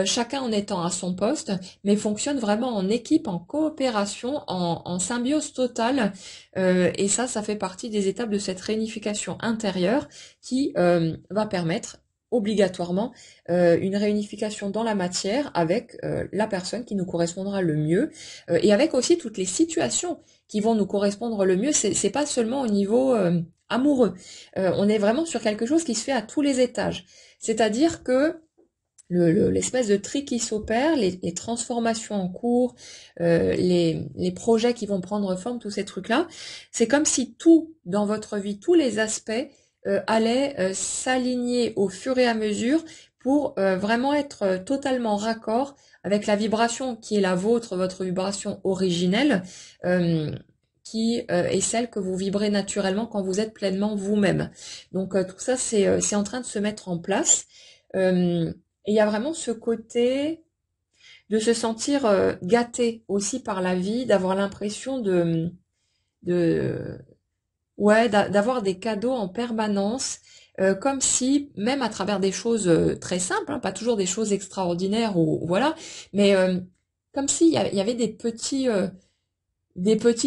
Speaker 1: chacun en étant à son poste, mais fonctionnent vraiment en équipe, en coopération, en symbiose totale. Et ça fait partie des étapes de cette réunification intérieure qui va permettre obligatoirement une réunification dans la matière avec la personne qui nous correspondra le mieux, et avec aussi toutes les situations qui vont nous correspondre le mieux. C'est pas seulement au niveau amoureux. On est vraiment sur quelque chose qui se fait à tous les étages. C'est-à-dire que l'espèce de tri qui s'opère, les transformations en cours, les projets qui vont prendre forme, tous ces trucs-là, c'est comme si tout dans votre vie, tous les aspects allaient s'aligner au fur et à mesure pour vraiment être totalement raccord avec la vibration qui est la vôtre, votre vibration originelle, qui est celle que vous vibrez naturellement quand vous êtes pleinement vous-même. Donc tout ça, c'est en train de se mettre en place. Et il y a vraiment ce côté de se sentir gâté aussi par la vie, d'avoir l'impression d'avoir des cadeaux en permanence, comme si, même à travers des choses très simples, pas toujours des choses extraordinaires ou voilà, mais comme s'il y avait des petits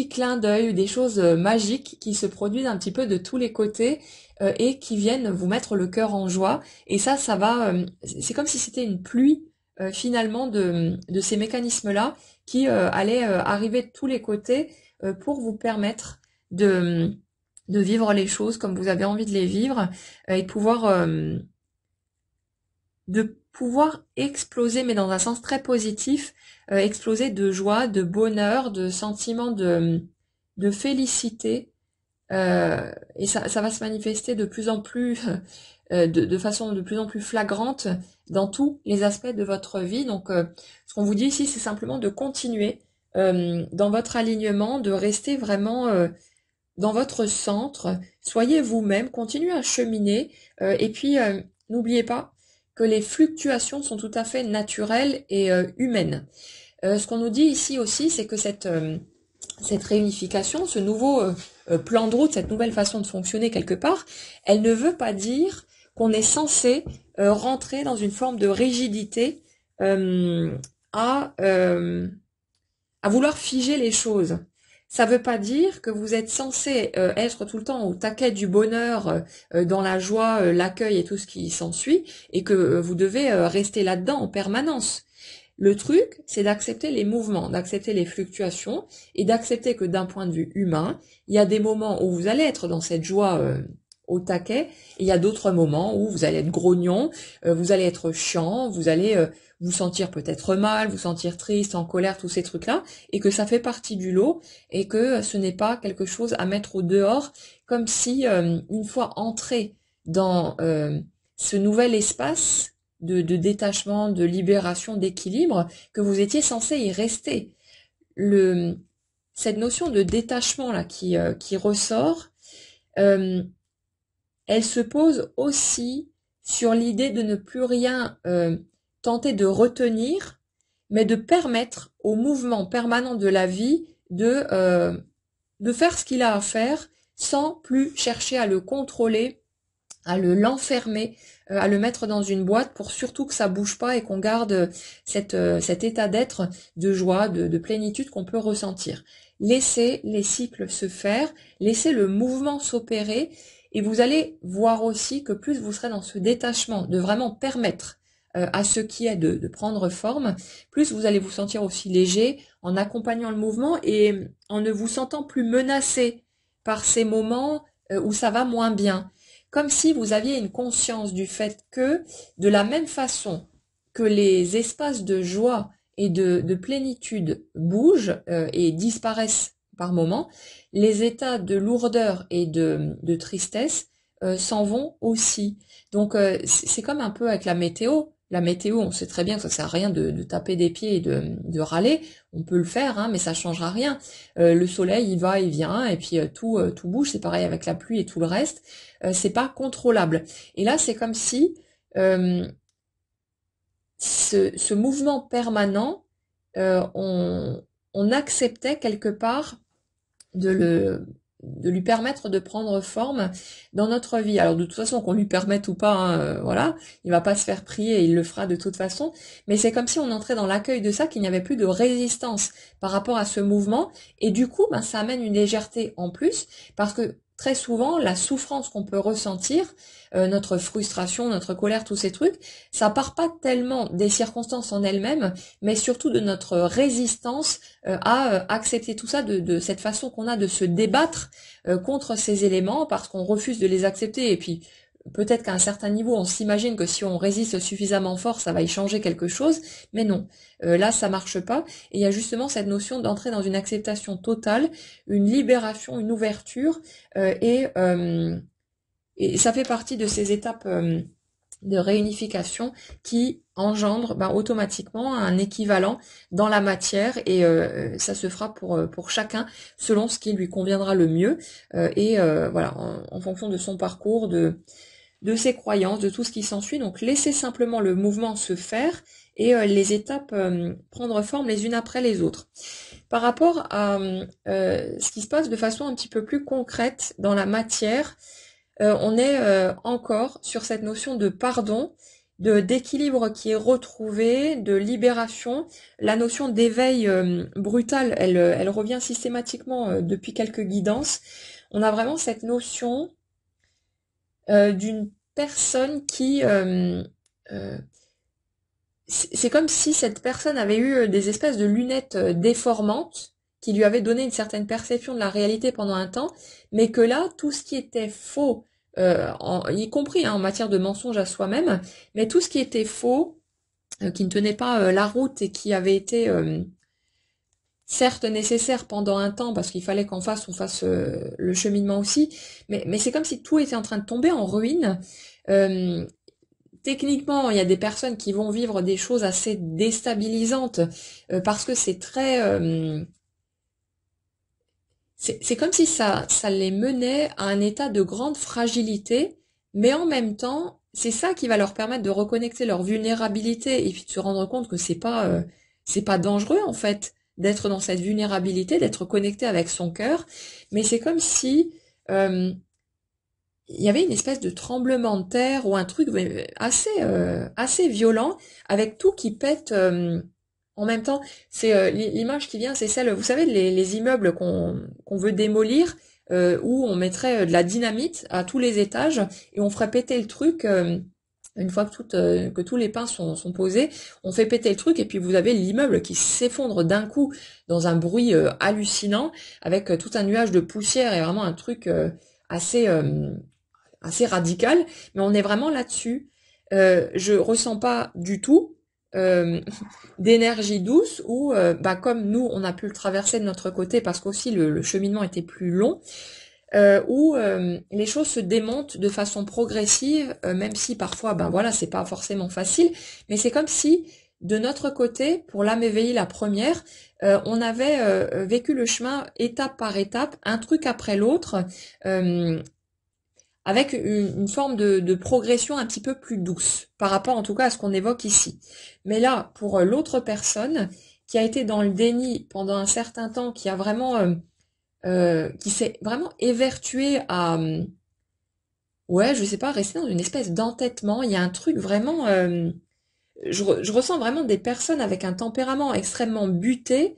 Speaker 1: clins d'œil, des choses magiques qui se produisent un petit peu de tous les côtés et qui viennent vous mettre le cœur en joie. Et ça va, c'est comme si c'était une pluie finalement de ces mécanismes-là qui allaient arriver de tous les côtés pour vous permettre de vivre les choses comme vous avez envie de les vivre, et de pouvoir exploser, mais dans un sens très positif, exploser de joie, de bonheur, de sentiment de félicité, et ça va se manifester de plus en plus, de façon de plus en plus flagrante dans tous les aspects de votre vie. Donc, ce qu'on vous dit ici, c'est simplement de continuer dans votre alignement, de rester vraiment dans votre centre. Soyez vous-même, continuez à cheminer, et puis n'oubliez pas que les fluctuations sont tout à fait naturelles et humaines. Ce qu'on nous dit ici aussi, c'est que cette réunification, ce nouveau plan de route, cette nouvelle façon de fonctionner quelque part, elle ne veut pas dire qu'on est censé rentrer dans une forme de rigidité à vouloir figer les choses. Ça veut pas dire que vous êtes censé être tout le temps au taquet du bonheur, dans la joie, l'accueil et tout ce qui s'ensuit, et que vous devez rester là-dedans en permanence. Le truc, c'est d'accepter les mouvements, d'accepter les fluctuations et d'accepter que d'un point de vue humain, il y a des moments où vous allez être dans cette joie au taquet et il y a d'autres moments où vous allez être grognon, vous allez être chiant, vous allez vous sentir peut-être mal, vous sentir triste, en colère, tous ces trucs-là, et que ça fait partie du lot et que ce n'est pas quelque chose à mettre au dehors, comme si une fois entré dans ce nouvel espace de détachement, de libération, d'équilibre, que vous étiez censé y rester. Cette notion de détachement là qui ressort, elle se pose aussi sur l'idée de ne plus rien tenter de retenir, mais de permettre au mouvement permanent de la vie de faire ce qu'il a à faire sans plus chercher à le contrôler, à l'enfermer, à le mettre dans une boîte pour surtout que ça bouge pas et qu'on garde cet état d'être, de joie, de plénitude qu'on peut ressentir. Laissez les cycles se faire, laissez le mouvement s'opérer et vous allez voir aussi que plus vous serez dans ce détachement, de vraiment permettre à ce qui est de prendre forme, plus vous allez vous sentir aussi léger en accompagnant le mouvement et en ne vous sentant plus menacé par ces moments où ça va moins bien. Comme si vous aviez une conscience du fait que, de la même façon que les espaces de joie et de plénitude bougent et disparaissent par moments, les états de lourdeur et de tristesse s'en vont aussi. Donc c'est comme un peu avec la météo. La météo, on sait très bien que ça sert à rien de taper des pieds et de râler. On peut le faire, hein, mais ça changera rien. Le soleil, il va, il vient, et puis tout bouge. C'est pareil avec la pluie et tout le reste. C'est pas contrôlable. Et là, c'est comme si ce mouvement permanent, on acceptait quelque part de lui permettre de prendre forme dans notre vie. Alors de toute façon, qu'on lui permette ou pas, hein, voilà, il va pas se faire prier et il le fera de toute façon, mais c'est comme si on entrait dans l'accueil de ça, qu'il n'y avait plus de résistance par rapport à ce mouvement, et du coup, ben, ça amène une légèreté en plus, parce que très souvent, la souffrance qu'on peut ressentir, notre frustration, notre colère, tous ces trucs, ça part pas tellement des circonstances en elles-mêmes, mais surtout de notre résistance à accepter tout ça de cette façon qu'on a de se débattre contre ces éléments, parce qu'on refuse de les accepter, et puis peut-être qu'à un certain niveau, on s'imagine que si on résiste suffisamment fort, ça va y changer quelque chose, mais non, là ça marche pas, et il y a justement cette notion d'entrer dans une acceptation totale, une libération, une ouverture, et ça fait partie de ces étapes de réunification qui engendrent automatiquement un équivalent dans la matière, et ça se fera pour chacun selon ce qui lui conviendra le mieux, et voilà, en fonction de son parcours, de ses croyances, de tout ce qui s'ensuit. Donc laissez simplement le mouvement se faire et les étapes prendre forme les unes après les autres. Par rapport à ce qui se passe de façon un petit peu plus concrète dans la matière, on est encore sur cette notion de pardon, d'équilibre qui est retrouvé, de libération. La notion d'éveil brutal, elle revient systématiquement depuis quelques guidances. On a vraiment cette notion d'une personne qui... c'est comme si cette personne avait eu des espèces de lunettes déformantes qui lui avaient donné une certaine perception de la réalité pendant un temps, mais que là, tout ce qui était faux, y compris en matière de mensonge à soi-même, mais tout ce qui était faux, qui ne tenait pas la route et qui avait été certes nécessaire pendant un temps, parce qu'il fallait on fasse le cheminement aussi, mais c'est comme si tout était en train de tomber en ruine. Techniquement, il y a des personnes qui vont vivre des choses assez déstabilisantes, parce que c'est très... c'est comme si ça les menait à un état de grande fragilité, mais en même temps, c'est ça qui va leur permettre de reconnecter leur vulnérabilité et puis de se rendre compte que c'est pas dangereux en fait d'être dans cette vulnérabilité, d'être connecté avec son cœur, mais c'est comme si il y avait une espèce de tremblement de terre ou un truc assez violent, avec tout qui pète en même temps. C'est l'image qui vient, c'est celle, vous savez, les immeubles qu'on veut démolir, où on mettrait de la dynamite à tous les étages et on ferait péter le truc Une fois que tous les pins sont posés, on fait péter le truc et puis vous avez l'immeuble qui s'effondre d'un coup dans un bruit hallucinant avec tout un nuage de poussière et vraiment un truc assez assez radical. Mais on est vraiment là-dessus. Je ressens pas du tout euh, d'énergie douce ou bah comme nous on a pu le traverser de notre côté parce qu'aussi le cheminement était plus long où les choses se démontent de façon progressive, même si parfois, ben voilà, c'est pas forcément facile, mais c'est comme si de notre côté, pour l'âme éveillée la première, on avait vécu le chemin étape par étape, un truc après l'autre, euh, avec une forme de progression un petit peu plus douce, par rapport en tout cas à ce qu'on évoque ici. Mais là, pour l'autre personne qui a été dans le déni pendant un certain temps, qui a vraiment qui s'est vraiment évertué à, ouais, je sais pas, rester dans une espèce d'entêtement. Il y a un truc vraiment, je ressens vraiment des personnes avec un tempérament extrêmement buté,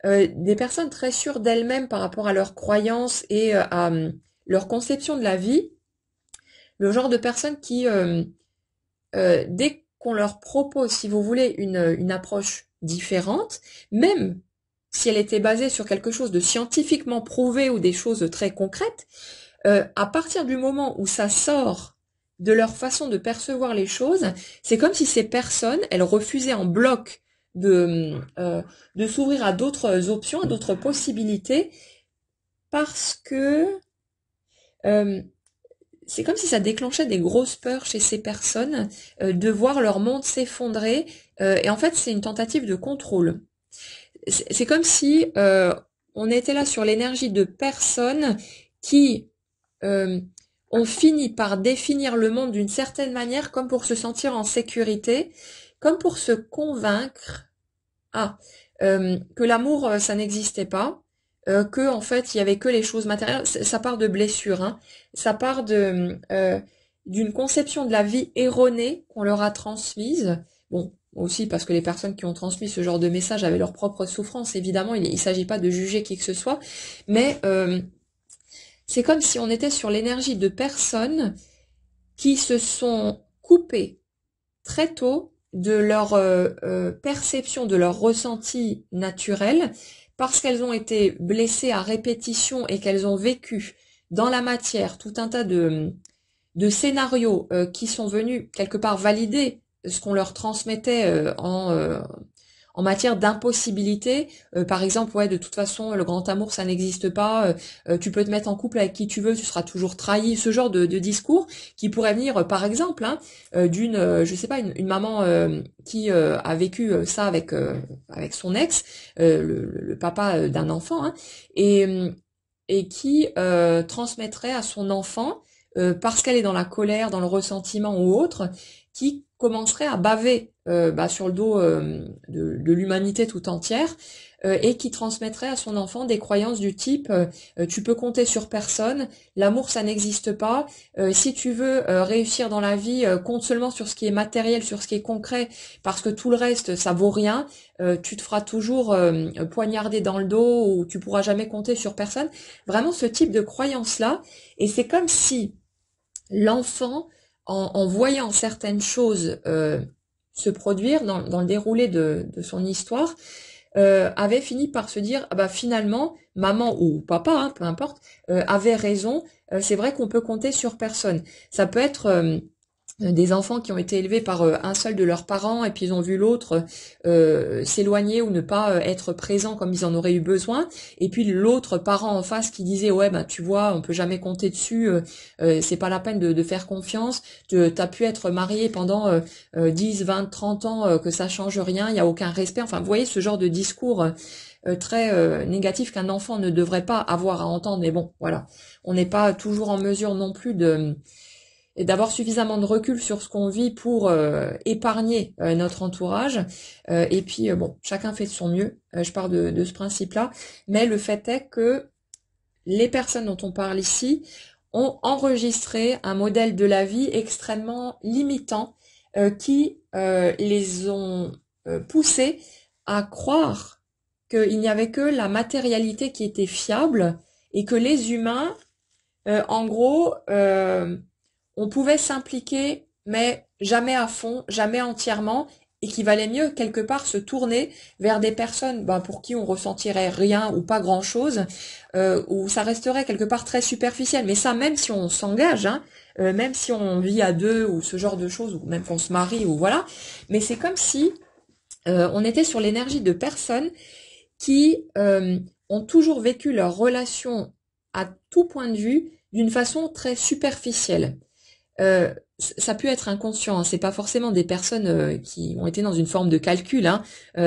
Speaker 1: des personnes très sûres d'elles-mêmes par rapport à leurs croyances et à leur conception de la vie. Le genre de personnes qui, dès qu'on leur propose, si vous voulez, une approche différente, même si elle était basée sur quelque chose de scientifiquement prouvé ou des choses très concrètes, à partir du moment où ça sort de leur façon de percevoir les choses, c'est comme si ces personnes, elles refusaient en bloc de s'ouvrir à d'autres options, à d'autres possibilités, parce que euh, c'est comme si ça déclenchait des grosses peurs chez ces personnes de voir leur monde s'effondrer. Et en fait, c'est une tentative de contrôle. C'est comme si on était là sur l'énergie de personnes qui euh, ont fini par définir le monde d'une certaine manière comme pour se sentir en sécurité, comme pour se convaincre ah, que l'amour, ça n'existait pas, que en fait il y avait que les choses matérielles. Ça part de blessures, hein. Ça part de d'une conception de la vie erronée qu'on leur a transmise. Bon, aussi parce que les personnes qui ont transmis ce genre de message avaient leur propre souffrance. Évidemment, il ne s'agit pas de juger qui que ce soit, mais c'est comme si on était sur l'énergie de personnes qui se sont coupées très tôt de leur perception, de leur ressenti naturel, parce qu'elles ont été blessées à répétition et qu'elles ont vécu dans la matière tout un tas de scénarios qui sont venus quelque part valider ce qu'on leur transmettait en matière d'impossibilité. Par exemple, ouais, de toute façon, le grand amour, ça n'existe pas. Tu peux te mettre en couple avec qui tu veux, tu seras toujours trahi. Ce genre de discours qui pourrait venir, par exemple, hein, d'une, je sais pas, une maman qui a vécu ça avec son ex, le papa d'un enfant, hein, et qui transmettrait à son enfant, parce qu'elle est dans la colère, dans le ressentiment ou autre, qui commencerait à baver sur le dos de l'humanité tout entière et qui transmettrait à son enfant des croyances du type tu peux compter sur personne, l'amour ça n'existe pas, si tu veux réussir dans la vie, compte seulement sur ce qui est matériel, sur ce qui est concret, parce que tout le reste ça vaut rien, tu te feras toujours poignarder dans le dos ou tu pourras jamais compter sur personne. Vraiment ce type de croyance-là, et c'est comme si l'enfant, en voyant certaines choses se produire dans le déroulé de son histoire, avait fini par se dire ah bah finalement maman ou papa, hein, peu importe, avait raison. C'est vrai qu'on peut compter sur personne. Ça peut être des enfants qui ont été élevés par un seul de leurs parents et puis ils ont vu l'autre s'éloigner ou ne pas être présent comme ils en auraient eu besoin, et puis l'autre parent en face qui disait ouais ben tu vois on peut jamais compter dessus, c'est pas la peine de faire confiance, t'as pu être marié pendant 10, 20, 30 ans, que ça change rien, il y a aucun respect, enfin vous voyez ce genre de discours très négatif qu'un enfant ne devrait pas avoir à entendre, mais bon voilà, on n'est pas toujours en mesure non plus et d'avoir suffisamment de recul sur ce qu'on vit pour épargner notre entourage. Et puis, bon, chacun fait de son mieux. Je pars de ce principe-là. Mais le fait est que les personnes dont on parle ici ont enregistré un modèle de la vie extrêmement limitant qui les ont poussés à croire qu'il n'y avait que la matérialité qui était fiable et que les humains, en gros, on pouvait s'impliquer, mais jamais à fond, jamais entièrement, et qu'il valait mieux quelque part se tourner vers des personnes pour qui on ressentirait rien ou pas grand-chose, où ça resterait quelque part très superficiel. Mais ça, même si on s'engage, hein, même si on vit à deux ou ce genre de choses, ou même qu'on se marie ou voilà, mais c'est comme si on était sur l'énergie de personnes qui ont toujours vécu leur relation à tout point de vue d'une façon très superficielle. Ça peut être inconscient, hein, c'est pas forcément des personnes qui ont été dans une forme de calcul, hein,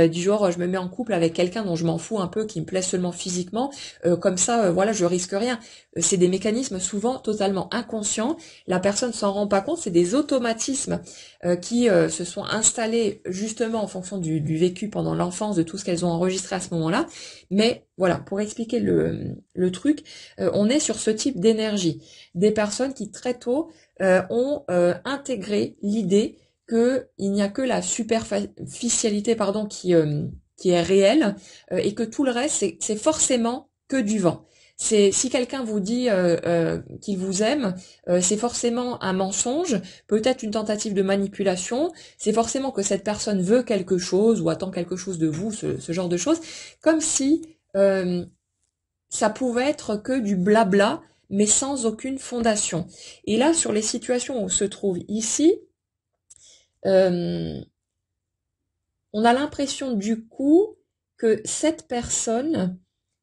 Speaker 1: du genre je me mets en couple avec quelqu'un dont je m'en fous un peu, qui me plaît seulement physiquement, comme ça, voilà, je risque rien. C'est des mécanismes souvent totalement inconscients, la personne s'en rend pas compte, c'est des automatismes qui se sont installés justement en fonction du vécu pendant l'enfance, de tout ce qu'elles ont enregistré à ce moment-là. Mais voilà, pour expliquer le truc, on est sur ce type d'énergie, des personnes qui très tôt ont intégré l'idée que il n'y a que la superficialité qui est réelle et que tout le reste c'est forcément que du vent. C'est si quelqu'un vous dit qu'il vous aime, c'est forcément un mensonge, peut-être une tentative de manipulation, c'est forcément que cette personne veut quelque chose ou attend quelque chose de vous, ce genre de choses, comme si ça pouvait être que du blabla, mais sans aucune fondation. Et là, sur les situations où on se trouve ici, on a l'impression du coup que cette personne,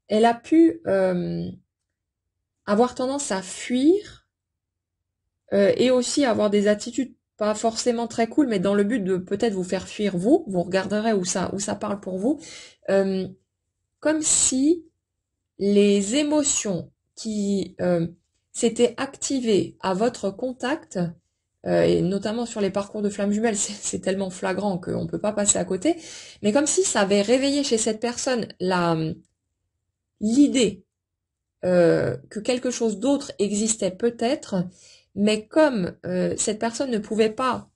Speaker 1: elle a pu avoir tendance à fuir et aussi avoir des attitudes pas forcément très cool, mais dans le but de peut-être vous faire fuir vous. Vous regarderez où ça parle pour vous. Comme si les émotions qui s'étaient activées à votre contact, et notamment sur les parcours de flammes jumelles, c'est tellement flagrant qu'on ne peut pas passer à côté, mais comme si ça avait réveillé chez cette personne l'idée que quelque chose d'autre existait peut-être, mais comme cette personne ne pouvait pas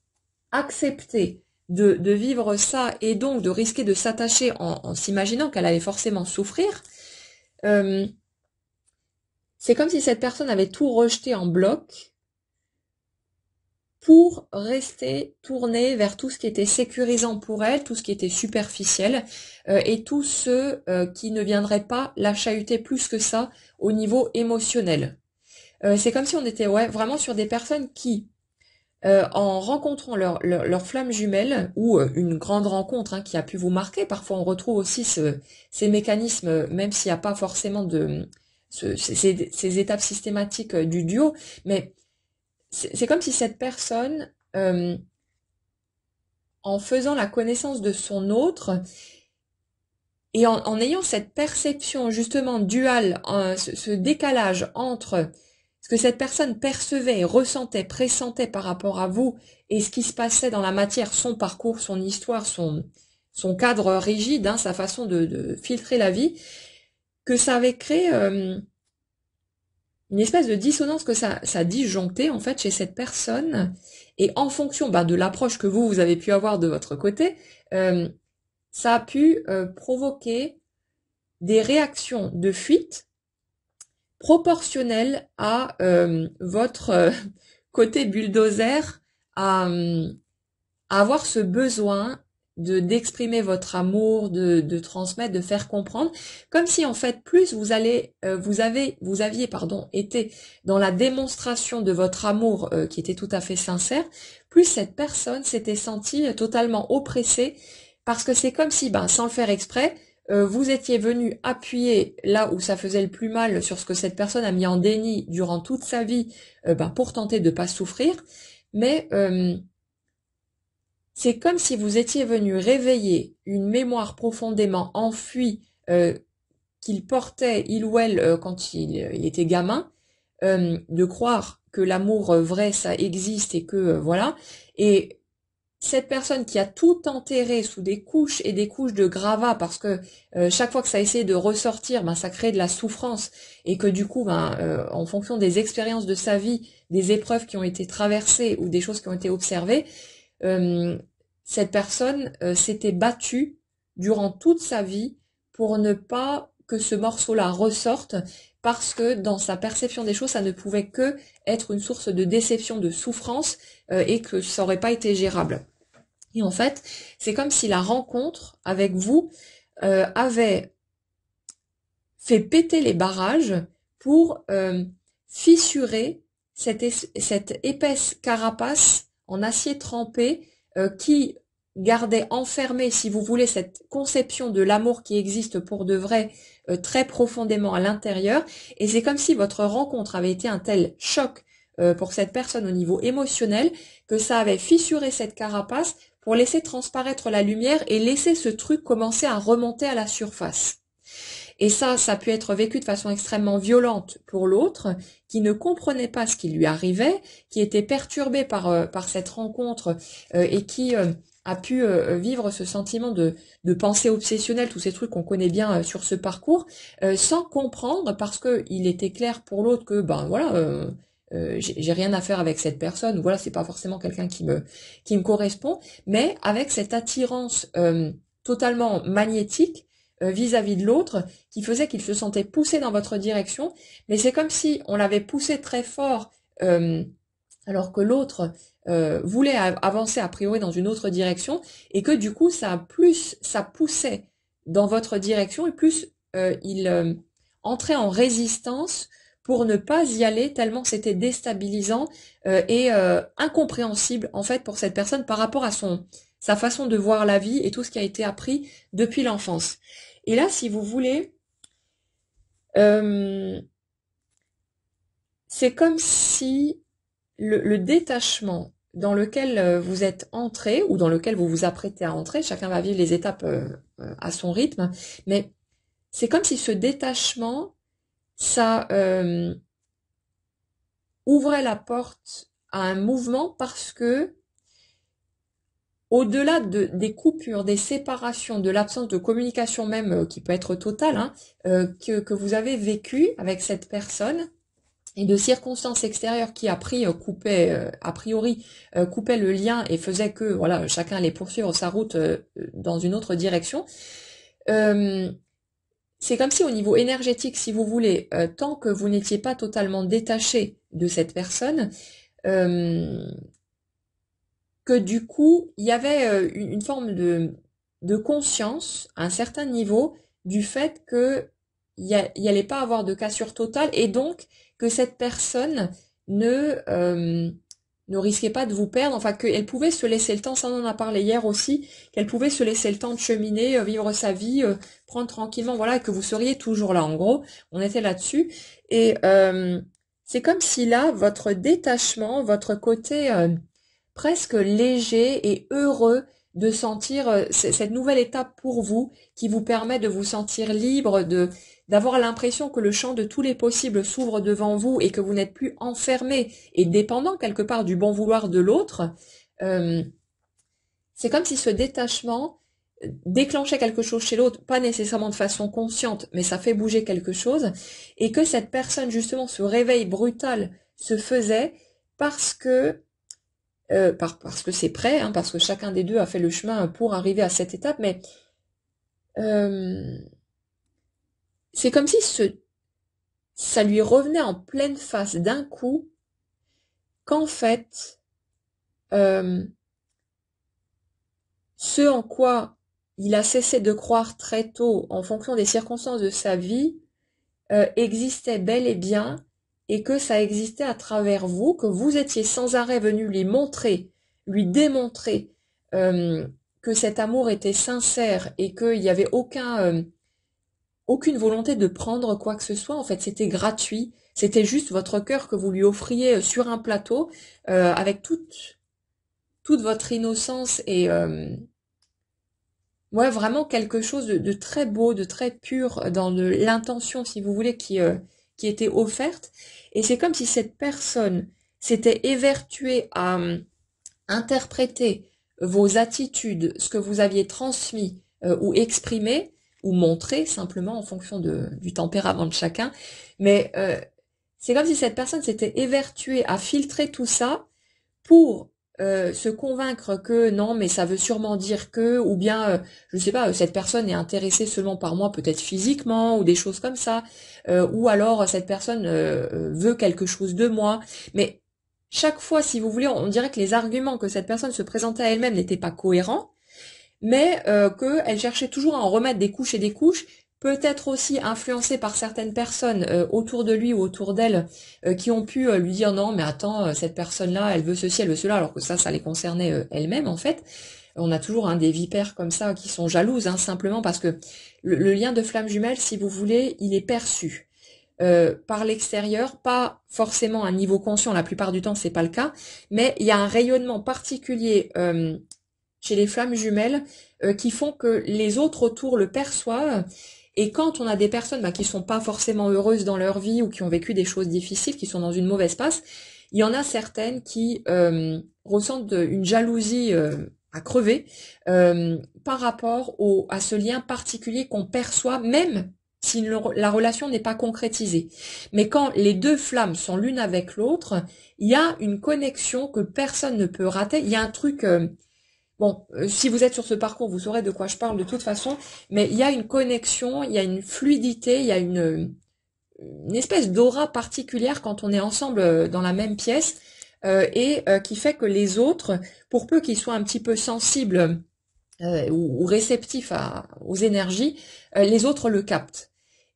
Speaker 1: accepter de vivre ça et donc de risquer de s'attacher en s'imaginant qu'elle allait forcément souffrir, c'est comme si cette personne avait tout rejeté en bloc pour rester tournée vers tout ce qui était sécurisant pour elle, tout ce qui était superficiel, et tout ce qui ne viendrait pas la chahuter plus que ça au niveau émotionnel. C'est comme si on était vraiment sur des personnes qui, en rencontrant leur flamme jumelle, ou une grande rencontre hein, qui a pu vous marquer, parfois on retrouve aussi ces mécanismes, même s'il n'y a pas forcément ces étapes systématiques du duo, mais c'est comme si cette personne, en faisant la connaissance de son autre, et en ayant cette perception justement duale, ce décalage entre ce que cette personne percevait, ressentait, pressentait par rapport à vous, et ce qui se passait dans la matière, son parcours, son histoire, son cadre rigide, hein, sa façon de filtrer la vie, que ça avait créé une espèce de dissonance, que ça disjonctait en fait chez cette personne, et en fonction de l'approche que vous avez pu avoir de votre côté, ça a pu provoquer des réactions de fuite proportionnelles à votre côté bulldozer, à avoir ce besoin d'exprimer votre amour, de transmettre, de faire comprendre, comme si en fait plus vous aviez été dans la démonstration de votre amour qui était tout à fait sincère, plus cette personne s'était sentie totalement oppressée, parce que c'est comme si, sans le faire exprès, vous étiez venu appuyer là où ça faisait le plus mal sur ce que cette personne a mis en déni durant toute sa vie, pour tenter de pas souffrir, mais c'est comme si vous étiez venu réveiller une mémoire profondément enfouie qu'il portait, il ou elle, quand il était gamin, de croire que l'amour vrai, ça existe et que voilà. Et cette personne qui a tout enterré sous des couches et des couches de gravats, parce que chaque fois que ça essayait de ressortir, ça crée de la souffrance, et que du coup, en fonction des expériences de sa vie, des épreuves qui ont été traversées ou des choses qui ont été observées, cette personne s'était battue durant toute sa vie pour ne pas que ce morceau-là ressorte, parce que dans sa perception des choses, ça ne pouvait que être une source de déception, de souffrance, et que ça aurait pas été gérable. Et en fait, c'est comme si la rencontre avec vous avait fait péter les barrages pour fissurer cette épaisse carapace en acier trempé qui gardait enfermée, si vous voulez, cette conception de l'amour qui existe pour de vrai très profondément à l'intérieur. Et c'est comme si votre rencontre avait été un tel choc pour cette personne au niveau émotionnel que ça avait fissuré cette carapace pour laisser transparaître la lumière et laisser ce truc commencer à remonter à la surface. Et ça a pu être vécu de façon extrêmement violente pour l'autre, qui ne comprenait pas ce qui lui arrivait, qui était perturbé par cette rencontre et qui a pu vivre ce sentiment de pensée obsessionnelle, tous ces trucs qu'on connaît bien sur ce parcours, sans comprendre, parce que il était clair pour l'autre que ben voilà. J'ai rien à faire avec cette personne, voilà, c'est pas forcément quelqu'un qui me correspond, mais avec cette attirance totalement magnétique vis-à-vis de l'autre, qui faisait qu'il se sentait poussé dans votre direction, mais c'est comme si on l'avait poussé très fort, alors que l'autre voulait avancer a priori dans une autre direction, et que du coup ça poussait dans votre direction, et plus il entrait en résistance pour ne pas y aller, tellement c'était déstabilisant et incompréhensible en fait pour cette personne par rapport à sa façon de voir la vie et tout ce qui a été appris depuis l'enfance. Et là, si vous voulez, c'est comme si le détachement dans lequel vous êtes entré, ou dans lequel vous vous apprêtez à entrer, chacun va vivre les étapes à son rythme, mais c'est comme si ce détachement, ça ouvrait la porte à un mouvement, parce que au-delà des coupures, des séparations, de l'absence de communication même, qui peut être totale, hein, que vous avez vécu avec cette personne, et de circonstances extérieures qui a priori coupaient le lien et faisaient que voilà, chacun allait poursuivre sa route dans une autre direction. C'est comme si au niveau énergétique, si vous voulez, tant que vous n'étiez pas totalement détaché de cette personne, que du coup, il y avait une forme de conscience à un certain niveau du fait que il y allait pas avoir de cassure totale, et donc que cette personne ne risquait pas de vous perdre, enfin qu'elle pouvait se laisser le temps, ça on en a parlé hier aussi, qu'elle pouvait se laisser le temps de cheminer, vivre sa vie, prendre tranquillement, voilà, et que vous seriez toujours là. En gros, on était là-dessus. Et c'est comme si là, votre détachement, votre côté presque léger et heureux de sentir cette nouvelle étape pour vous, qui vous permet de vous sentir libre, d'avoir l'impression que le champ de tous les possibles s'ouvre devant vous et que vous n'êtes plus enfermé et dépendant quelque part du bon vouloir de l'autre. C'est comme si ce détachement déclenchait quelque chose chez l'autre, pas nécessairement de façon consciente, mais ça fait bouger quelque chose, et que cette personne, justement, ce réveil brutal se faisait parce que c'est prêt, hein, parce que chacun des deux a fait le chemin pour arriver à cette étape, mais c'est comme si ça lui revenait en pleine face d'un coup, qu'en fait, ce en quoi il a cessé de croire très tôt, en fonction des circonstances de sa vie, existait bel et bien, et que ça existait à travers vous, que vous étiez sans arrêt venu lui démontrer que cet amour était sincère et qu'il n'y avait aucune volonté de prendre quoi que ce soit. En fait, c'était gratuit, c'était juste votre cœur que vous lui offriez sur un plateau, avec toute votre innocence et ouais, vraiment quelque chose de très beau, de très pur dans l'intention, si vous voulez, qui était offerte. Et c'est comme si cette personne s'était évertuée à interpréter vos attitudes, ce que vous aviez transmis ou exprimé, ou montré simplement en fonction du tempérament de chacun. Mais c'est comme si cette personne s'était évertuée à filtrer tout ça pour se convaincre que non, mais ça veut sûrement dire que, ou bien, je sais pas, cette personne est intéressée seulement par moi, peut-être physiquement, ou des choses comme ça, ou alors cette personne veut quelque chose de moi. Mais chaque fois, si vous voulez, on dirait que les arguments que cette personne se présentait à elle-même n'étaient pas cohérents, mais qu'elle cherchait toujours à en remettre des couches et des couches, peut-être aussi influencée par certaines personnes autour de lui ou autour d'elle qui ont pu lui dire non mais attends cette personne-là elle veut ceci elle veut cela alors que ça les concernait elle-même en fait. On a toujours des vipères comme ça qui sont jalouses simplement parce que le lien de flamme jumelle si vous voulez il est perçu par l'extérieur, pas forcément à un niveau conscient, la plupart du temps c'est pas le cas, mais il y a un rayonnement particulier chez les flammes jumelles qui font que les autres autour le perçoivent. Et quand on a des personnes qui sont pas forcément heureuses dans leur vie ou qui ont vécu des choses difficiles, qui sont dans une mauvaise passe, il y en a certaines qui ressentent une jalousie à crever par rapport à ce lien particulier qu'on perçoit même si la relation n'est pas concrétisée. Mais quand les deux flammes sont l'une avec l'autre, il y a une connexion que personne ne peut rater. Il y a un truc... Bon, si vous êtes sur ce parcours, vous saurez de quoi je parle de toute façon, mais il y a une connexion, il y a une fluidité, il y a une espèce d'aura particulière quand on est ensemble dans la même pièce, et qui fait que les autres, pour peu qu'ils soient un petit peu sensibles ou réceptifs aux énergies, les autres le captent.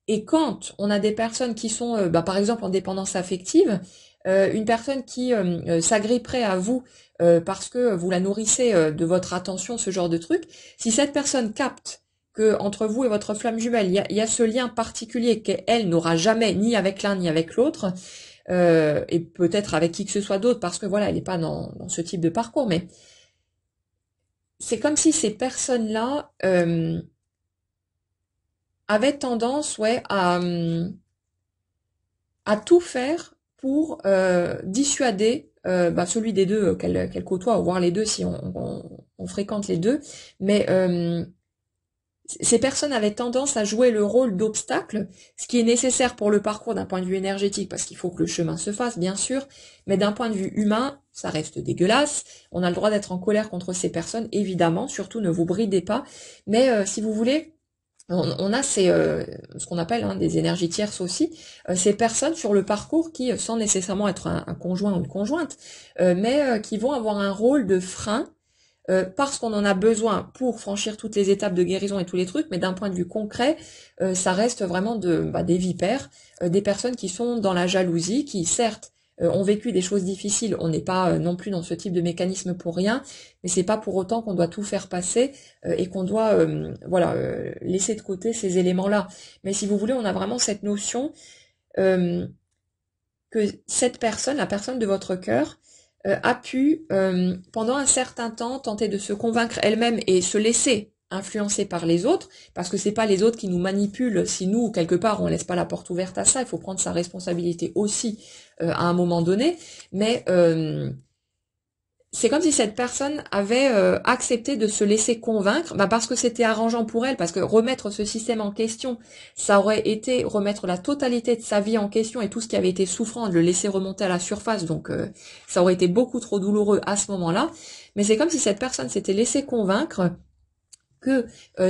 Speaker 1: Et quand on a des personnes qui sont, par exemple, en dépendance affective, une personne qui s'agripperait à vous parce que vous la nourrissez de votre attention, ce genre de truc, si cette personne capte que entre vous et votre flamme jumelle, il y a ce lien particulier qu'elle n'aura jamais ni avec l'un ni avec l'autre, et peut-être avec qui que ce soit d'autre, parce que voilà, elle n'est pas dans ce type de parcours, mais c'est comme si ces personnes-là avaient tendance, à tout faire pour dissuader celui des deux qu'elle côtoie, voire les deux si on fréquente les deux. Mais ces personnes avaient tendance à jouer le rôle d'obstacle, ce qui est nécessaire pour le parcours d'un point de vue énergétique, parce qu'il faut que le chemin se fasse, bien sûr, mais d'un point de vue humain, ça reste dégueulasse. On a le droit d'être en colère contre ces personnes, évidemment, surtout ne vous bridez pas. Mais si vous voulez... On a ce qu'on appelle des énergies tierces aussi, ces personnes sur le parcours qui, sans nécessairement être un conjoint ou une conjointe, mais qui vont avoir un rôle de frein parce qu'on en a besoin pour franchir toutes les étapes de guérison et tous les trucs, mais d'un point de vue concret, ça reste vraiment des vipères, des personnes qui sont dans la jalousie, qui certes ont vécu des choses difficiles, on n'est pas non plus dans ce type de mécanisme pour rien, mais c'est pas pour autant qu'on doit tout faire passer et qu'on doit laisser de côté ces éléments-là. Mais si vous voulez, on a vraiment cette notion que cette personne, la personne de votre cœur, a pu pendant un certain temps tenter de se convaincre elle-même et se laisser influencés par les autres, parce que c'est pas les autres qui nous manipulent si nous, quelque part, on laisse pas la porte ouverte à ça, il faut prendre sa responsabilité aussi à un moment donné, mais c'est comme si cette personne avait accepté de se laisser convaincre, parce que c'était arrangeant pour elle, parce que remettre ce système en question, ça aurait été remettre la totalité de sa vie en question et tout ce qui avait été souffrant, de le laisser remonter à la surface, donc ça aurait été beaucoup trop douloureux à ce moment-là, mais c'est comme si cette personne s'était laissée convaincre que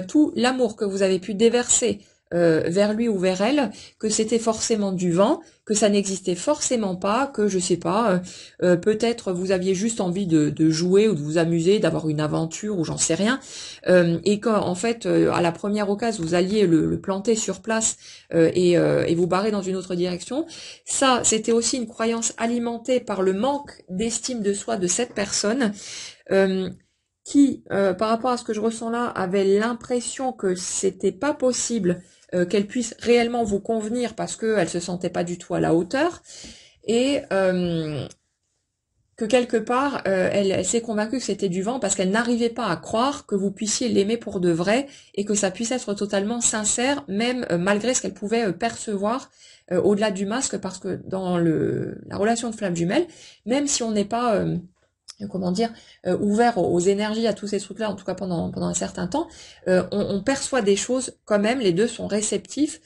Speaker 1: tout l'amour que vous avez pu déverser vers lui ou vers elle, que c'était forcément du vent, que ça n'existait forcément pas, que je sais pas, peut-être vous aviez juste envie de jouer ou de vous amuser, d'avoir une aventure ou j'en sais rien, et qu'en fait à la première occasion vous alliez le planter sur place et vous barrer dans une autre direction. Ça, c'était aussi une croyance alimentée par le manque d'estime de soi de cette personne. Qui, par rapport à ce que je ressens là, avait l'impression que c'était pas possible qu'elle puisse réellement vous convenir parce qu'elle se sentait pas du tout à la hauteur et que quelque part elle s'est convaincue que c'était du vent parce qu'elle n'arrivait pas à croire que vous puissiez l'aimer pour de vrai et que ça puisse être totalement sincère même malgré ce qu'elle pouvait percevoir au-delà du masque parce que dans la relation de flamme jumelle, même si on n'est pas comment dire, ouvert aux énergies, à tous ces trucs-là, en tout cas pendant un certain temps, on perçoit des choses quand même, les deux sont réceptifs,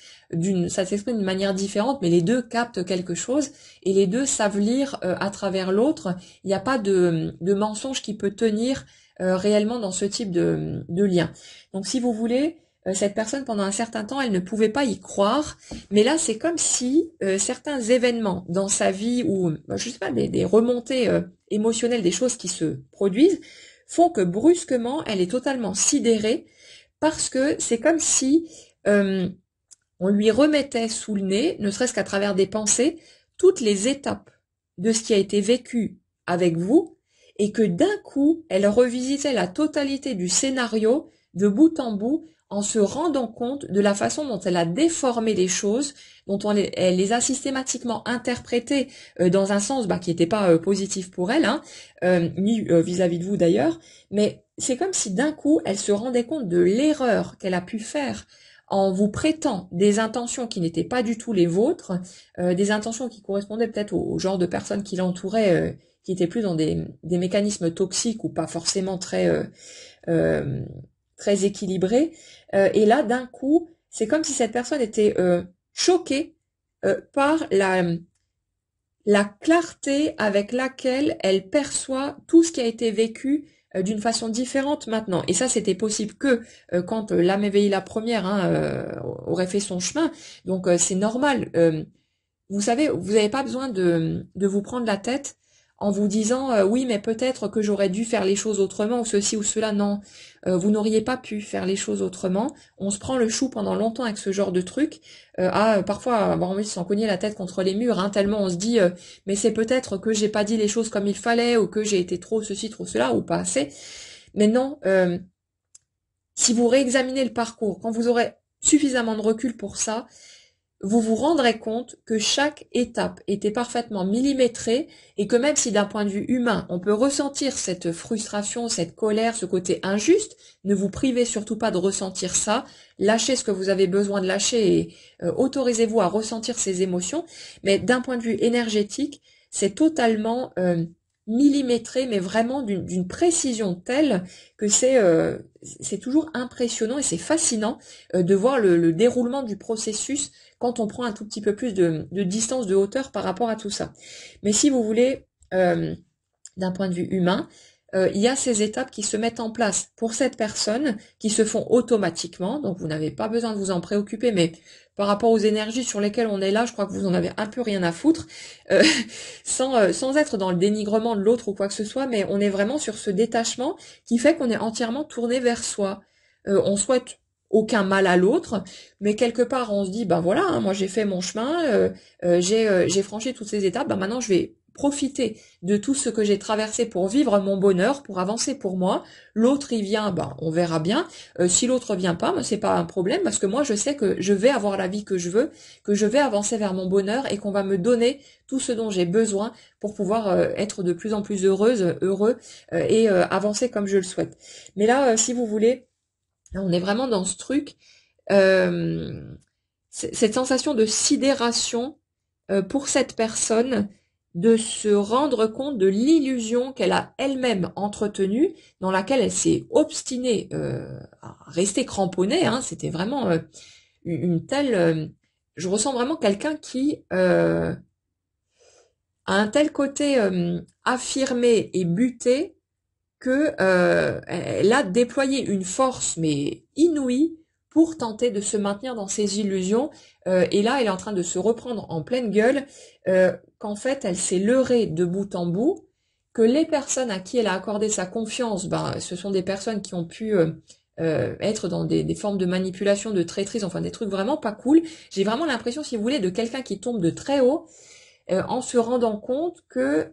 Speaker 1: ça s'exprime d'une manière différente, mais les deux captent quelque chose, et les deux savent lire à travers l'autre. Il n'y a pas de mensonge qui peut tenir réellement dans ce type de lien. Donc si vous voulez, cette personne, pendant un certain temps, elle ne pouvait pas y croire, mais là, c'est comme si certains événements dans sa vie, ou je sais pas, des remontées émotionnelles, des choses qui se produisent, font que brusquement, elle est totalement sidérée, parce que c'est comme si on lui remettait sous le nez, ne serait-ce qu'à travers des pensées, toutes les étapes de ce qui a été vécu avec vous, et que d'un coup, elle revisitait la totalité du scénario de bout en bout, en se rendant compte de la façon dont elle a déformé les choses, dont elle les a systématiquement interprétées dans un sens qui n'était pas positif pour elle, ni vis-à-vis de vous d'ailleurs, mais c'est comme si d'un coup, elle se rendait compte de l'erreur qu'elle a pu faire en vous prêtant des intentions qui n'étaient pas du tout les vôtres, des intentions qui correspondaient peut-être au genre de personnes qui l'entouraient, qui étaient plus dans des mécanismes toxiques ou pas forcément très équilibrés. Et là, d'un coup, c'est comme si cette personne était choquée par la clarté avec laquelle elle perçoit tout ce qui a été vécu d'une façon différente maintenant. Et ça, c'était possible que quand l'âme éveillée la première aurait fait son chemin. Donc c'est normal. Vous savez, vous n'avez pas besoin de vous prendre la tête en vous disant oui, mais peut-être que j'aurais dû faire les choses autrement, ou ceci ou cela. Non, vous n'auriez pas pu faire les choses autrement. On se prend le chou pendant longtemps avec ce genre de truc, parfois avoir envie de s'en cogner la tête contre les murs, tellement on se dit mais c'est peut-être que j'ai pas dit les choses comme il fallait, ou que j'ai été trop ceci, trop cela, ou pas assez. Mais non, si vous réexaminez le parcours, quand vous aurez suffisamment de recul pour ça, vous vous rendrez compte que chaque étape était parfaitement millimétrée, et que même si d'un point de vue humain, on peut ressentir cette frustration, cette colère, ce côté injuste, ne vous privez surtout pas de ressentir ça, lâchez ce que vous avez besoin de lâcher et autorisez-vous à ressentir ces émotions, mais d'un point de vue énergétique, c'est totalement millimétré, mais vraiment d'une précision telle que c'est toujours impressionnant, et c'est fascinant de voir le déroulement du processus quand on prend un tout petit peu plus de distance, de hauteur par rapport à tout ça. Mais si vous voulez, d'un point de vue humain, il y a ces étapes qui se mettent en place pour cette personne, qui se font automatiquement, donc vous n'avez pas besoin de vous en préoccuper, mais par rapport aux énergies sur lesquelles on est là, je crois que vous en avez un peu rien à foutre, sans être dans le dénigrement de l'autre ou quoi que ce soit, mais on est vraiment sur ce détachement qui fait qu'on est entièrement tourné vers soi. On souhaite aucun mal à l'autre, mais quelque part on se dit voilà, moi j'ai fait mon chemin, j'ai franchi toutes ces étapes, maintenant je vais profiter de tout ce que j'ai traversé pour vivre mon bonheur, pour avancer pour moi. L'autre il vient, on verra bien. Si l'autre vient pas, c'est pas un problème, parce que moi je sais que je vais avoir la vie que je veux, que je vais avancer vers mon bonheur, et qu'on va me donner tout ce dont j'ai besoin pour pouvoir être de plus en plus heureux et avancer comme je le souhaite. Mais là, si vous voulez, on est vraiment dans ce truc, cette sensation de sidération pour cette personne, de se rendre compte de l'illusion qu'elle a elle-même entretenue, dans laquelle elle s'est obstinée à rester cramponnée. C'était vraiment une telle... je ressens vraiment quelqu'un qui a un tel côté affirmé et buté, que elle a déployé une force mais inouïe pour tenter de se maintenir dans ses illusions, et là elle est en train de se reprendre en pleine gueule, qu'en fait elle s'est leurrée de bout en bout, que les personnes à qui elle a accordé sa confiance, ce sont des personnes qui ont pu être dans des formes de manipulation, de traîtrise, enfin des trucs vraiment pas cool. J'ai vraiment l'impression, si vous voulez, de quelqu'un qui tombe de très haut, en se rendant compte que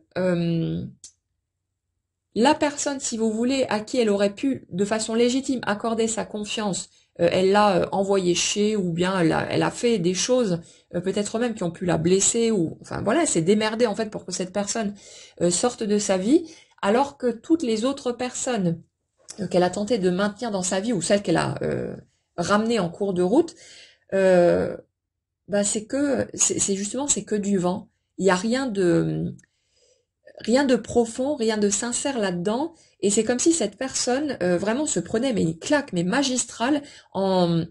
Speaker 1: la personne, si vous voulez, à qui elle aurait pu, de façon légitime, accorder sa confiance, elle l'a envoyée chier, ou bien elle a fait des choses, peut-être même qui ont pu la blesser, ou enfin voilà, elle s'est démerdée en fait pour que cette personne sorte de sa vie, alors que toutes les autres personnes qu'elle a tenté de maintenir dans sa vie, ou celles qu'elle a ramenées en cours de route, c'est justement c'est que du vent. Il n'y a rien de profond, rien de sincère là-dedans. Et c'est comme si cette personne vraiment se prenait mais une claque mais magistrale en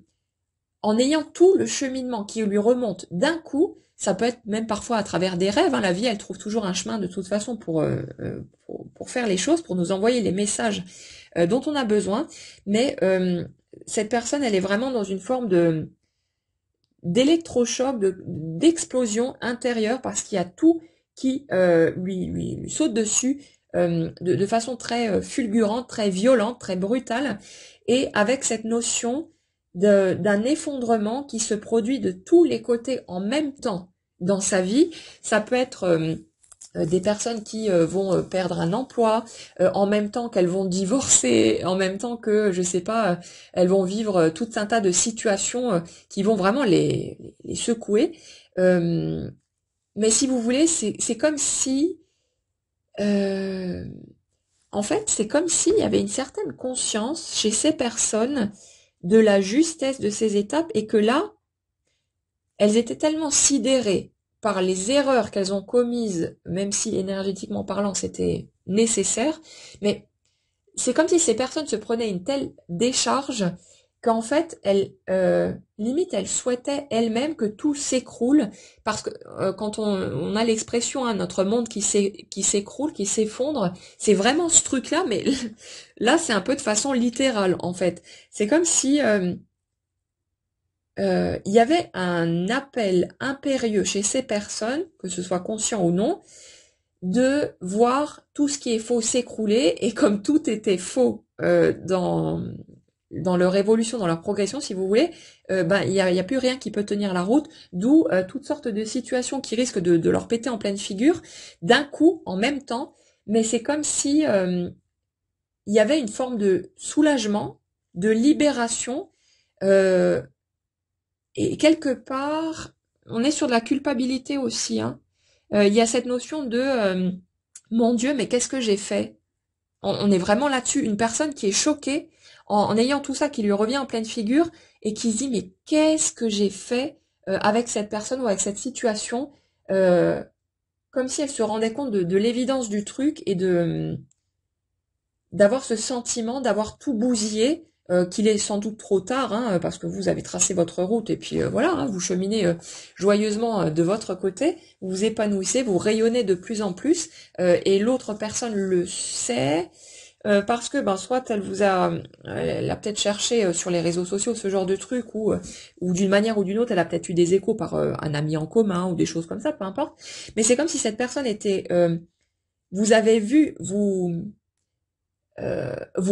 Speaker 1: ayant tout le cheminement qui lui remonte d'un coup. Ça peut être même parfois à travers des rêves, hein. La vie, elle trouve toujours un chemin de toute façon pour faire les choses, pour nous envoyer les messages dont on a besoin. Mais cette personne, elle est vraiment dans une forme d'électrochoc, d'explosion intérieure, parce qu'il y a tout qui lui saute dessus de façon très fulgurante, très violente, très brutale, et avec cette notion d'un effondrement qui se produit de tous les côtés en même temps dans sa vie. Ça peut être des personnes qui vont perdre un emploi, en même temps qu'elles vont divorcer, en même temps que, je sais pas, elles vont vivre tout un tas de situations qui vont vraiment les secouer. Mais si vous voulez, c'est comme si, euh, en fait, c'est comme s'il y avait une certaine conscience chez ces personnes de la justesse de ces étapes, et que là, elles étaient tellement sidérées par les erreurs qu'elles ont commises, même si énergétiquement parlant c'était nécessaire, mais c'est comme si ces personnes se prenaient une telle décharge qu'en fait, limite, elles souhaitaient elles-mêmes que tout s'écroule, parce que quand on a l'expression, hein, notre monde qui s'écroule, qui s'effondre, c'est vraiment ce truc-là, mais là, c'est un peu de façon littérale, en fait. C'est comme si il y avait un appel impérieux chez ces personnes, que ce soit conscient ou non, de voir tout ce qui est faux s'écrouler, et comme tout était faux dans leur évolution, dans leur progression, si vous voulez, il y a plus rien qui peut tenir la route, d'où toutes sortes de situations qui risquent de leur péter en pleine figure, d'un coup, en même temps, mais c'est comme si il y avait une forme de soulagement, de libération, et quelque part, on est sur de la culpabilité aussi, hein. Il y a cette notion de mon Dieu, mais qu'est-ce que j'ai fait? On est vraiment là-dessus, une personne qui est choquée en ayant tout ça qui lui revient en pleine figure, et qui se dit mais qu'est-ce que j'ai fait avec cette personne ou avec cette situation, euh, comme si elle se rendait compte de l'évidence du truc, et d'avoir ce sentiment d'avoir tout bousillé, qu'il est sans doute trop tard, hein, parce que vous avez tracé votre route, et puis voilà, hein, vous cheminez joyeusement de votre côté, vous vous épanouissez, vous rayonnez de plus en plus, et l'autre personne le sait, parce que soit elle a peut-être cherché sur les réseaux sociaux ce genre de truc, ou d'une manière ou d'une autre, elle a peut-être eu des échos par un ami en commun ou des choses comme ça, peu importe. Mais c'est comme si cette personne était, vous avez vu, vous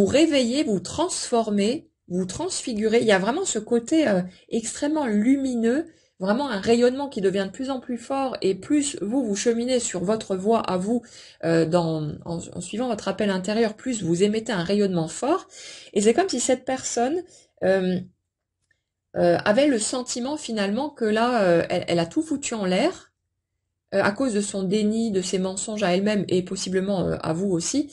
Speaker 1: réveillez, vous transformez, vous transfigurez. Il y a vraiment ce côté extrêmement lumineux, vraiment un rayonnement qui devient de plus en plus fort, et plus vous cheminez sur votre voie à vous, en suivant votre appel intérieur, plus vous émettez un rayonnement fort. Et c'est comme si cette personne euh, avait le sentiment finalement que là, elle a tout foutu en l'air, à cause de son déni, de ses mensonges à elle-même, et possiblement à vous aussi.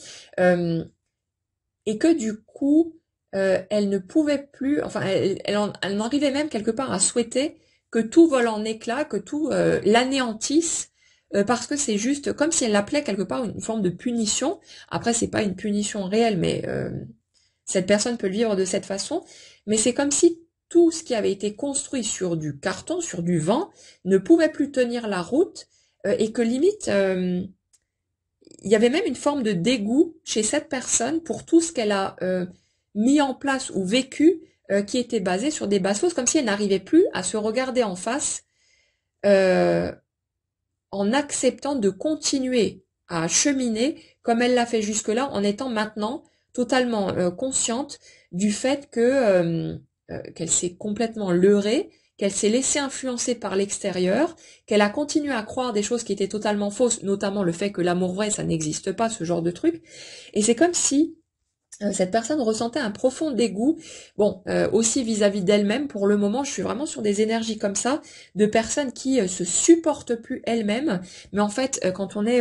Speaker 1: Et que du coup, elle ne pouvait plus, enfin, elle en arrivait même quelque part à souhaiter que tout vole en éclats, que tout l'anéantisse, parce que c'est juste comme si elle l'appelait quelque part une forme de punition. Après, c'est pas une punition réelle, mais cette personne peut le vivre de cette façon. Mais c'est comme si tout ce qui avait été construit sur du carton, sur du vent, ne pouvait plus tenir la route, et que limite, il y avait même une forme de dégoût chez cette personne pour tout ce qu'elle a mis en place ou vécu, qui était basé sur des bases fausses, comme si elle n'arrivait plus à se regarder en face, euh, en acceptant de continuer à cheminer comme elle l'a fait jusque-là, en étant maintenant totalement consciente du fait qu'elle s'est complètement leurrée, qu'elle s'est laissée influencer par l'extérieur, qu'elle a continué à croire des choses qui étaient totalement fausses, notamment le fait que l'amour vrai, ça n'existe pas, ce genre de truc. Et c'est comme si cette personne ressentait un profond dégoût, bon, aussi vis-à-vis d'elle-même. Pour le moment, je suis vraiment sur des énergies comme ça, de personnes qui se supportent plus elles-mêmes, mais en fait, quand on est,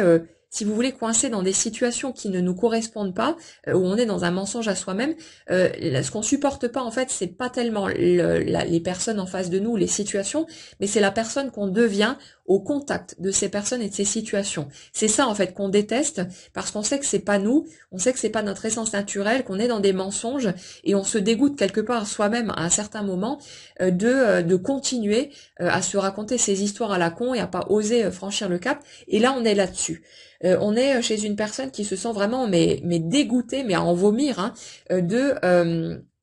Speaker 1: si vous voulez, coincé dans des situations qui ne nous correspondent pas, où on est dans un mensonge à soi-même, ce qu'on supporte pas, en fait, c'est pas tellement les personnes en face de nous, les situations, mais c'est la personne qu'on devient au contact de ces personnes et de ces situations. C'est ça en fait qu'on déteste, parce qu'on sait que c'est pas nous, on sait que c'est pas notre essence naturelle, qu'on est dans des mensonges, et on se dégoûte quelque part soi-même à un certain moment de continuer à se raconter ces histoires à la con et à pas oser franchir le cap. Et là on est là-dessus. On est chez une personne qui se sent vraiment mais dégoûtée, mais à en vomir, hein,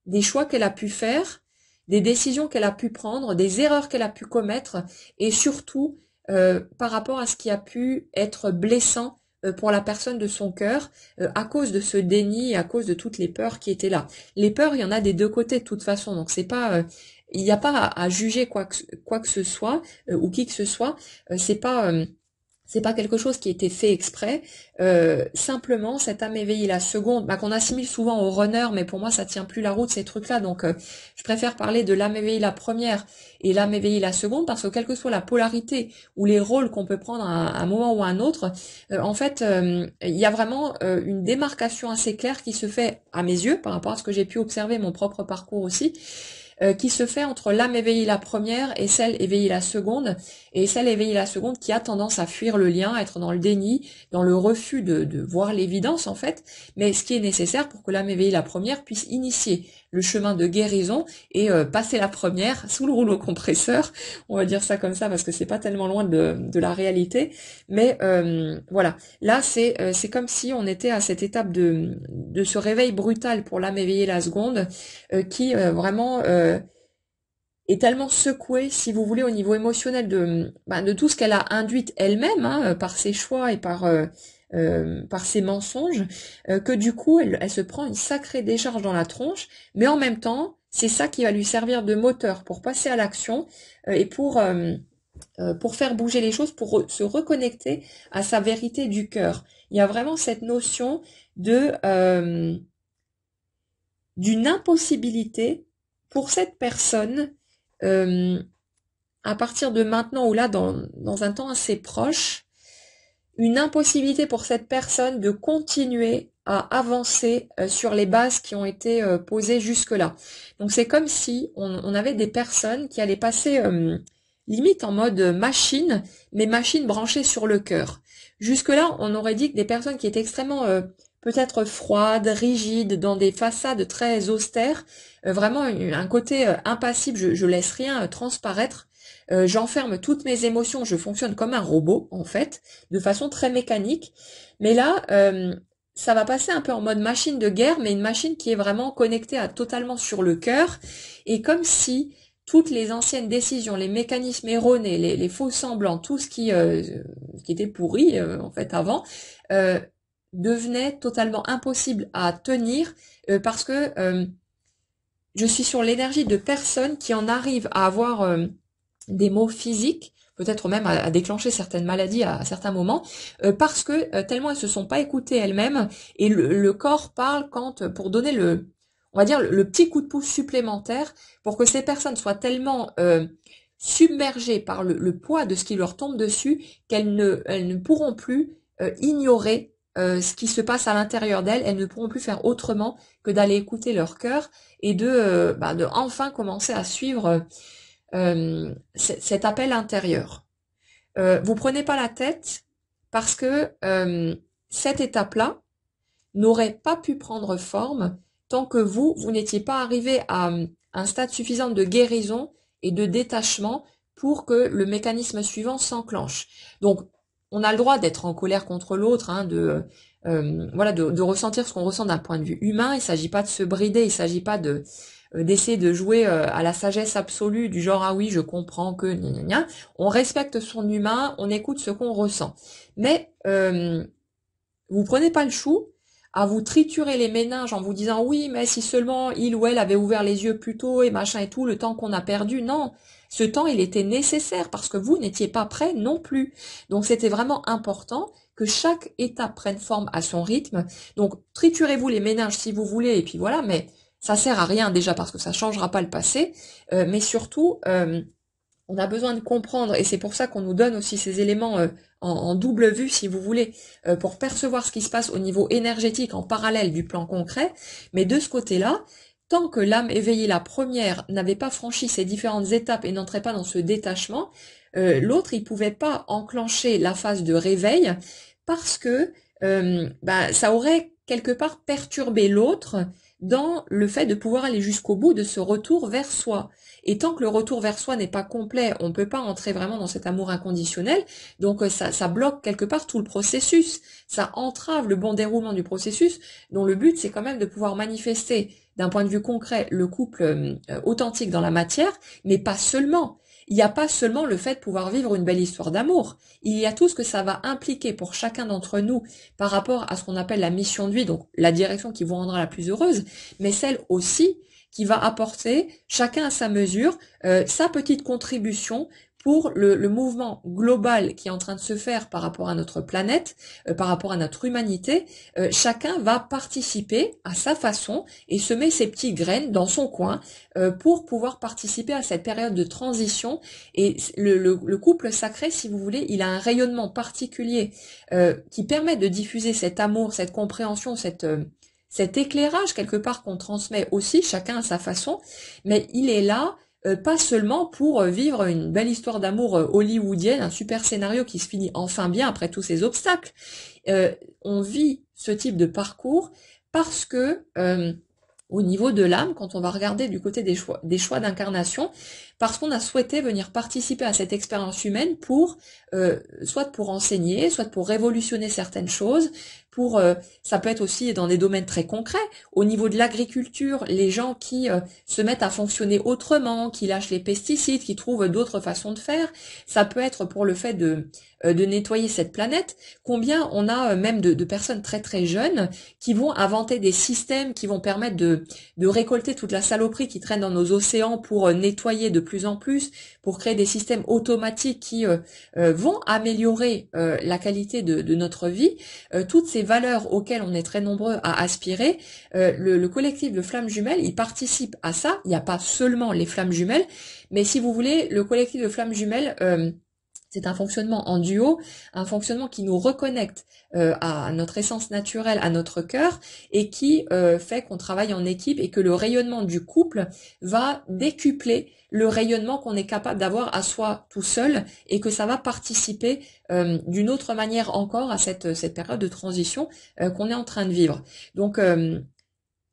Speaker 1: des choix qu'elle a pu faire, des décisions qu'elle a pu prendre, des erreurs qu'elle a pu commettre, et surtout par rapport à ce qui a pu être blessant pour la personne de son cœur, à cause de ce déni et à cause de toutes les peurs qui étaient là. Les peurs, il y en a des deux côtés de toute façon, donc c'est pas, il n'y a pas à juger quoi que ce soit ou qui que ce soit. C'est pas quelque chose qui a été fait exprès. Simplement, cette âme éveillée la seconde, qu'on assimile souvent au runner, mais pour moi ça tient plus la route ces trucs-là. Donc, je préfère parler de l'âme éveillée la première et l'âme éveillée la seconde, parce que quelle que soit la polarité ou les rôles qu'on peut prendre à un moment ou à un autre, en fait, il y a vraiment une démarcation assez claire qui se fait à mes yeux par rapport à ce que j'ai pu observer mon propre parcours aussi. Qui se fait entre l'âme éveillée la première et celle éveillée la seconde, et celle éveillée la seconde qui a tendance à fuir le lien, à être dans le déni, dans le refus de voir l'évidence en fait, mais ce qui est nécessaire pour que l'âme éveillée la première puisse initier le chemin de guérison et passer la première sous le rouleau compresseur, on va dire ça comme ça parce que c'est pas tellement loin de la réalité, mais voilà, là c'est comme si on était à cette étape de ce réveil brutal pour l'âme éveillée la seconde, qui vraiment est tellement secouée, si vous voulez, au niveau émotionnel de tout ce qu'elle a induit elle-même, hein, par ses choix et par ses mensonges, que du coup elle se prend une sacrée décharge dans la tronche, mais en même temps c'est ça qui va lui servir de moteur pour passer à l'action et pour faire bouger les choses, pour se reconnecter à sa vérité du cœur. Il y a vraiment cette notion d'une impossibilité pour cette personne, à partir de maintenant ou là dans un temps assez proche, une impossibilité pour cette personne de continuer à avancer sur les bases qui ont été posées jusque-là. Donc c'est comme si on avait des personnes qui allaient passer limite en mode machine, mais machine branchée sur le cœur. Jusque-là, on aurait dit que des personnes qui étaient extrêmement peut-être froides, rigides, dans des façades très austères, vraiment un côté impassible, je laisse rien transparaître, j'enferme toutes mes émotions, je fonctionne comme un robot en fait, de façon très mécanique, mais là ça va passer un peu en mode machine de guerre, mais une machine qui est vraiment connectée totalement sur le cœur, et comme si toutes les anciennes décisions, les mécanismes erronés, les faux semblants, tout ce qui était pourri en fait avant, devenait totalement impossible à tenir, parce que je suis sur l'énergie de personnes qui en arrivent à avoir des maux physiques, peut-être même à déclencher certaines maladies à certains moments, parce que tellement elles se sont pas écoutées elles-mêmes, et le corps parle pour donner on va dire le petit coup de pouce supplémentaire pour que ces personnes soient tellement submergées par le poids de ce qui leur tombe dessus qu'elles ne pourront plus ignorer ce qui se passe à l'intérieur d'elles. Elles ne pourront plus faire autrement que d'aller écouter leur cœur et de enfin commencer à suivre cet appel intérieur. Vous prenez pas la tête, parce que cette étape-là n'aurait pas pu prendre forme tant que vous n'étiez pas arrivé à un stade suffisant de guérison et de détachement pour que le mécanisme suivant s'enclenche. Donc, on a le droit d'être en colère contre l'autre, hein, de ressentir ce qu'on ressent d'un point de vue humain. Il s'agit pas de se brider, il s'agit pas d'essayer de jouer à la sagesse absolue du genre ah oui je comprends que gna gna gna. On respecte son humain, on écoute ce qu'on ressent. Mais vous prenez pas le chou à vous triturer les méninges en vous disant oui mais si seulement il ou elle avait ouvert les yeux plus tôt et machin et tout, le temps qu'on a perdu. Non, ce temps il était nécessaire parce que vous n'étiez pas prêt non plus. Donc c'était vraiment important que chaque étape prenne forme à son rythme. Donc triturez-vous les méninges si vous voulez et puis voilà, mais ça sert à rien déjà parce que ça changera pas le passé, mais surtout on a besoin de comprendre, et c'est pour ça qu'on nous donne aussi ces éléments en double vue si vous voulez, pour percevoir ce qui se passe au niveau énergétique en parallèle du plan concret. Mais de ce côté-là, tant que l'âme éveillée, la première, n'avait pas franchi ces différentes étapes et n'entrait pas dans ce détachement, l'autre, il pouvait pas enclencher la phase de réveil parce que ça aurait quelque part perturbé l'autre dans le fait de pouvoir aller jusqu'au bout de ce retour vers soi. Et tant que le retour vers soi n'est pas complet, on ne peut pas entrer vraiment dans cet amour inconditionnel, donc ça bloque quelque part tout le processus, ça entrave le bon déroulement du processus, dont le but c'est quand même de pouvoir manifester d'un point de vue concret le couple authentique dans la matière, mais pas seulement. Il n'y a pas seulement le fait de pouvoir vivre une belle histoire d'amour, il y a tout ce que ça va impliquer pour chacun d'entre nous par rapport à ce qu'on appelle la mission de vie, donc la direction qui vous rendra la plus heureuse, mais celle aussi qui va apporter, chacun à sa mesure, sa petite contribution pour le mouvement global qui est en train de se faire par rapport à notre planète, par rapport à notre humanité. Chacun va participer à sa façon et semer ses petites graines dans son coin pour pouvoir participer à cette période de transition. Et le couple sacré, si vous voulez, il a un rayonnement particulier qui permet de diffuser cet amour, cette compréhension, cet éclairage quelque part qu'on transmet aussi, chacun à sa façon, mais il est là pas seulement pour vivre une belle histoire d'amour hollywoodienne, un super scénario qui se finit enfin bien après tous ces obstacles. On vit ce type de parcours parce que au niveau de l'âme, quand on va regarder du côté des choix d'incarnation, parce qu'on a souhaité venir participer à cette expérience humaine pour, soit pour enseigner, soit pour révolutionner certaines choses, ça peut être aussi dans des domaines très concrets. Au niveau de l'agriculture, les gens qui se mettent à fonctionner autrement, qui lâchent les pesticides, qui trouvent d'autres façons de faire, ça peut être pour le fait de nettoyer cette planète. Combien on a même de personnes très très jeunes qui vont inventer des systèmes qui vont permettre de récolter toute la saloperie qui traîne dans nos océans pour nettoyer de plus en plus, pour créer des systèmes automatiques qui vont améliorer la qualité de notre vie. Toutes ces valeurs auxquelles on est très nombreux à aspirer, le collectif de Flammes Jumelles, il participe à ça. Il n'y a pas seulement les Flammes Jumelles, mais si vous voulez, le collectif de Flammes Jumelles, c'est un fonctionnement en duo, un fonctionnement qui nous reconnecte à notre essence naturelle, à notre cœur, et qui fait qu'on travaille en équipe et que le rayonnement du couple va décupler le rayonnement qu'on est capable d'avoir à soi tout seul, et que ça va participer d'une autre manière encore à cette période de transition qu'on est en train de vivre. Donc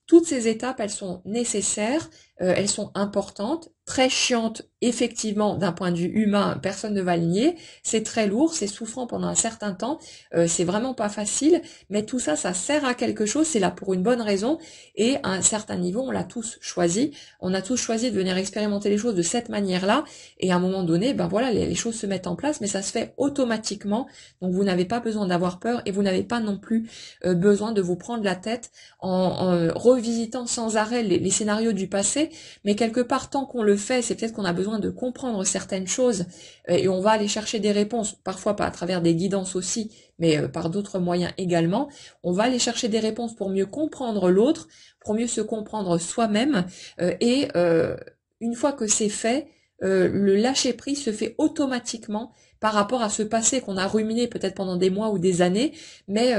Speaker 1: toutes ces étapes, elles sont nécessaires, elles sont importantes, très chiantes, effectivement, d'un point de vue humain, personne ne va le nier, c'est très lourd, c'est souffrant pendant un certain temps, c'est vraiment pas facile, mais tout ça, ça sert à quelque chose, c'est là pour une bonne raison, et à un certain niveau, on a tous choisi de venir expérimenter les choses de cette manière-là, et à un moment donné, ben voilà, les choses se mettent en place, mais ça se fait automatiquement, donc vous n'avez pas besoin d'avoir peur, et vous n'avez pas non plus besoin de vous prendre la tête en revisitant sans arrêt les scénarios du passé, mais quelque part, tant qu'on le fait, c'est peut-être qu'on a besoin de comprendre certaines choses et on va aller chercher des réponses, parfois pas à travers des guidances aussi, mais par d'autres moyens également. On va aller chercher des réponses pour mieux comprendre l'autre, pour mieux se comprendre soi-même et une fois que c'est fait, le lâcher-prise se fait automatiquement par rapport à ce passé qu'on a ruminé peut-être pendant des mois ou des années, mais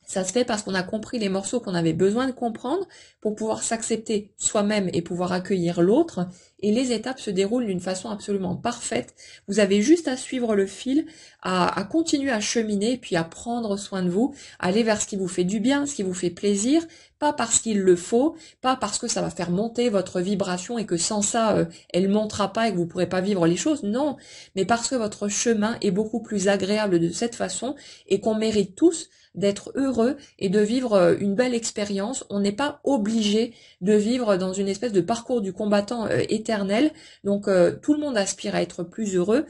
Speaker 1: ça se fait parce qu'on a compris les morceaux qu'on avait besoin de comprendre pour pouvoir s'accepter soi-même et pouvoir accueillir l'autre. Et les étapes se déroulent d'une façon absolument parfaite. Vous avez juste à suivre le fil, à continuer à cheminer, puis à prendre soin de vous, aller vers ce qui vous fait du bien, ce qui vous fait plaisir, pas parce qu'il le faut, pas parce que ça va faire monter votre vibration et que sans ça, elle montera pas et que vous pourrez pas vivre les choses. Non, mais parce que votre chemin est beaucoup plus agréable de cette façon et qu'on mérite tous d'être heureux et de vivre une belle expérience. On n'est pas obligé de vivre dans une espèce de parcours du combattant éternel. Donc tout le monde aspire à être plus heureux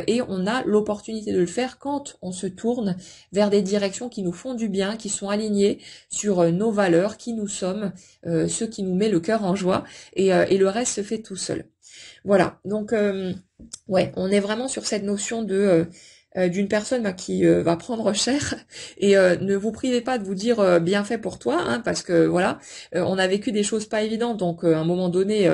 Speaker 1: et on a l'opportunité de le faire quand on se tourne vers des directions qui nous font du bien, qui sont alignées sur nos valeurs, qui nous sommes, ce qui nous met le cœur en joie et le reste se fait tout seul. Voilà, donc ouais, on est vraiment sur cette notion de d'une personne qui va prendre cher et ne vous privez pas de vous dire bien fait pour toi, hein, parce que voilà, on a vécu des choses pas évidentes, donc à un moment donné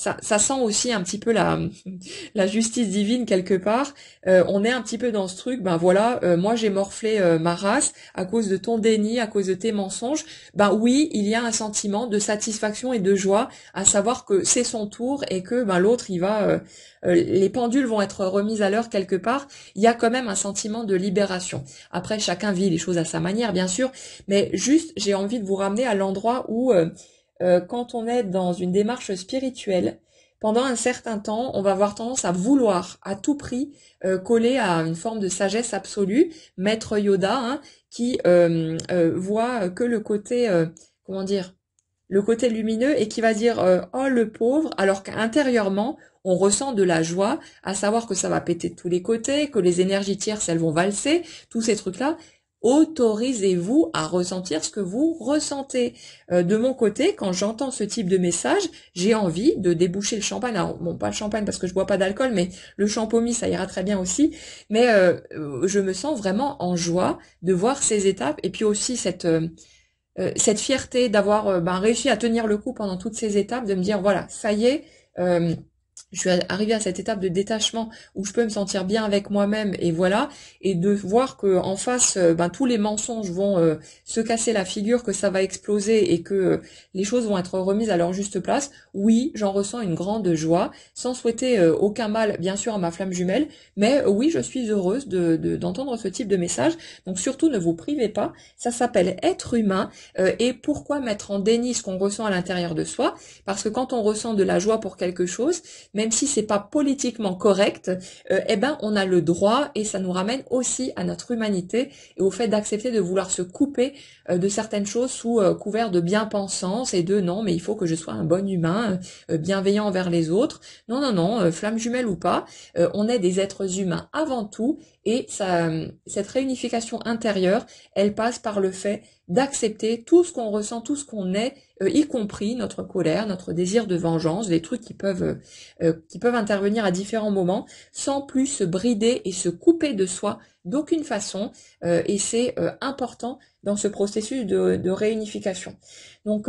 Speaker 1: ça sent aussi un petit peu la justice divine quelque part. On est un petit peu dans ce truc, ben voilà, moi j'ai morflé ma race à cause de ton déni, à cause de tes mensonges. Ben oui, il y a un sentiment de satisfaction et de joie à savoir que c'est son tour et que ben l'autre il va, les pendules vont être remises à l'heure quelque part. Il y a quand même un sentiment de libération. Après, chacun vit les choses à sa manière, bien sûr, mais juste j'ai envie de vous ramener à l'endroit où quand on est dans une démarche spirituelle, pendant un certain temps, on va avoir tendance à vouloir à tout prix coller à une forme de sagesse absolue, Maître Yoda, hein, qui voit que le côté, comment dire, le côté lumineux et qui va dire oh le pauvre, alors qu'intérieurement, on ressent de la joie, à savoir que ça va péter de tous les côtés, que les énergies tierces, elles vont valser, tous ces trucs-là. Autorisez-vous à ressentir ce que vous ressentez. De mon côté, quand j'entends ce type de message, j'ai envie de déboucher le champagne. Alors, bon, pas le champagne parce que je bois pas d'alcool, mais le champomis, ça ira très bien aussi. Mais je me sens vraiment en joie de voir ces étapes et puis aussi cette fierté d'avoir ben, réussi à tenir le coup pendant toutes ces étapes, de me dire voilà, ça y est, je suis arrivée à cette étape de détachement où je peux me sentir bien avec moi-même et voilà, et de voir que en face, ben, tous les mensonges vont se casser la figure, que ça va exploser et que les choses vont être remises à leur juste place. Oui, j'en ressens une grande joie, sans souhaiter aucun mal, bien sûr, à ma flamme jumelle, mais oui, je suis heureuse d'entendre ce type de message. Donc surtout, ne vous privez pas. Ça s'appelle être humain. Et pourquoi mettre en déni ce qu'on ressent à l'intérieur de soi? Parce que quand on ressent de la joie pour quelque chose, même si c'est pas politiquement correct, eh ben on a le droit et ça nous ramène aussi à notre humanité et au fait d'accepter de vouloir se couper de certaines choses sous couvert de bien-pensance et de non mais il faut que je sois un bon humain, bienveillant envers les autres. Non non non, flamme jumelle ou pas, on est des êtres humains avant tout et ça, cette réunification intérieure, elle passe par le fait d'accepter tout ce qu'on ressent, tout ce qu'on est, y compris notre colère, notre désir de vengeance, les trucs qui peuvent intervenir à différents moments, sans plus se brider et se couper de soi d'aucune façon. Et c'est important dans ce processus de réunification. Donc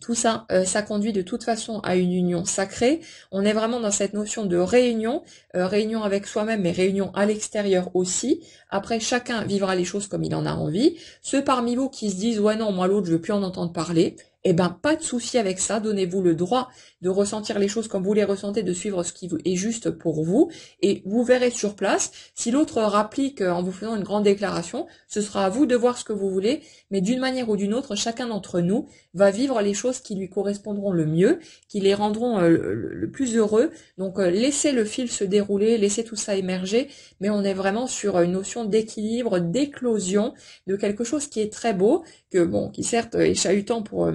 Speaker 1: tout ça, ça conduit de toute façon à une union sacrée. On est vraiment dans cette notion de réunion, réunion avec soi-même, mais réunion à l'extérieur aussi. Après, chacun vivra les choses comme il en a envie. Ceux parmi vous qui se disent « ouais non, moi l'autre, je veux plus en entendre parler », eh ben pas de souci avec ça, donnez-vous le droit de ressentir les choses comme vous les ressentez, de suivre ce qui est juste pour vous, et vous verrez sur place. Si l'autre rapplique en vous faisant une grande déclaration, ce sera à vous de voir ce que vous voulez, mais d'une manière ou d'une autre, chacun d'entre nous va vivre les choses qui lui correspondront le mieux, qui les rendront le plus heureux. Donc laissez le fil se dérouler, laissez tout ça émerger, mais on est vraiment sur une notion d'équilibre, d'éclosion, de quelque chose qui est très beau, que bon, qui certes est chahutant pour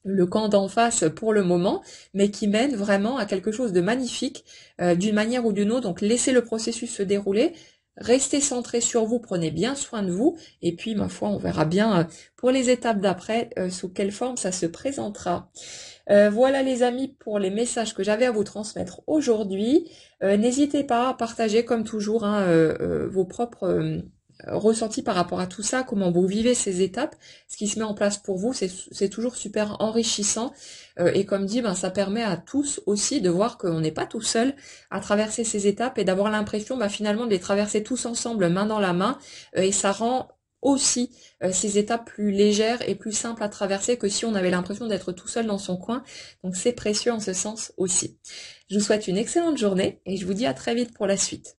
Speaker 1: le camp d'en face pour le moment, mais qui mène vraiment à quelque chose de magnifique, d'une manière ou d'une autre. Donc laissez le processus se dérouler, restez centré sur vous, prenez bien soin de vous, et puis ma foi, on verra bien pour les étapes d'après sous quelle forme ça se présentera. Voilà les amis pour les messages que j'avais à vous transmettre aujourd'hui. N'hésitez pas à partager comme toujours hein, vos propres ressenti par rapport à tout ça, comment vous vivez ces étapes, ce qui se met en place pour vous, c'est toujours super enrichissant et comme dit, ben ça permet à tous aussi de voir qu'on n'est pas tout seul à traverser ces étapes et d'avoir l'impression ben, finalement de les traverser tous ensemble, main dans la main, et ça rend aussi ces étapes plus légères et plus simples à traverser que si on avait l'impression d'être tout seul dans son coin, donc c'est précieux en ce sens aussi. Je vous souhaite une excellente journée et je vous dis à très vite pour la suite.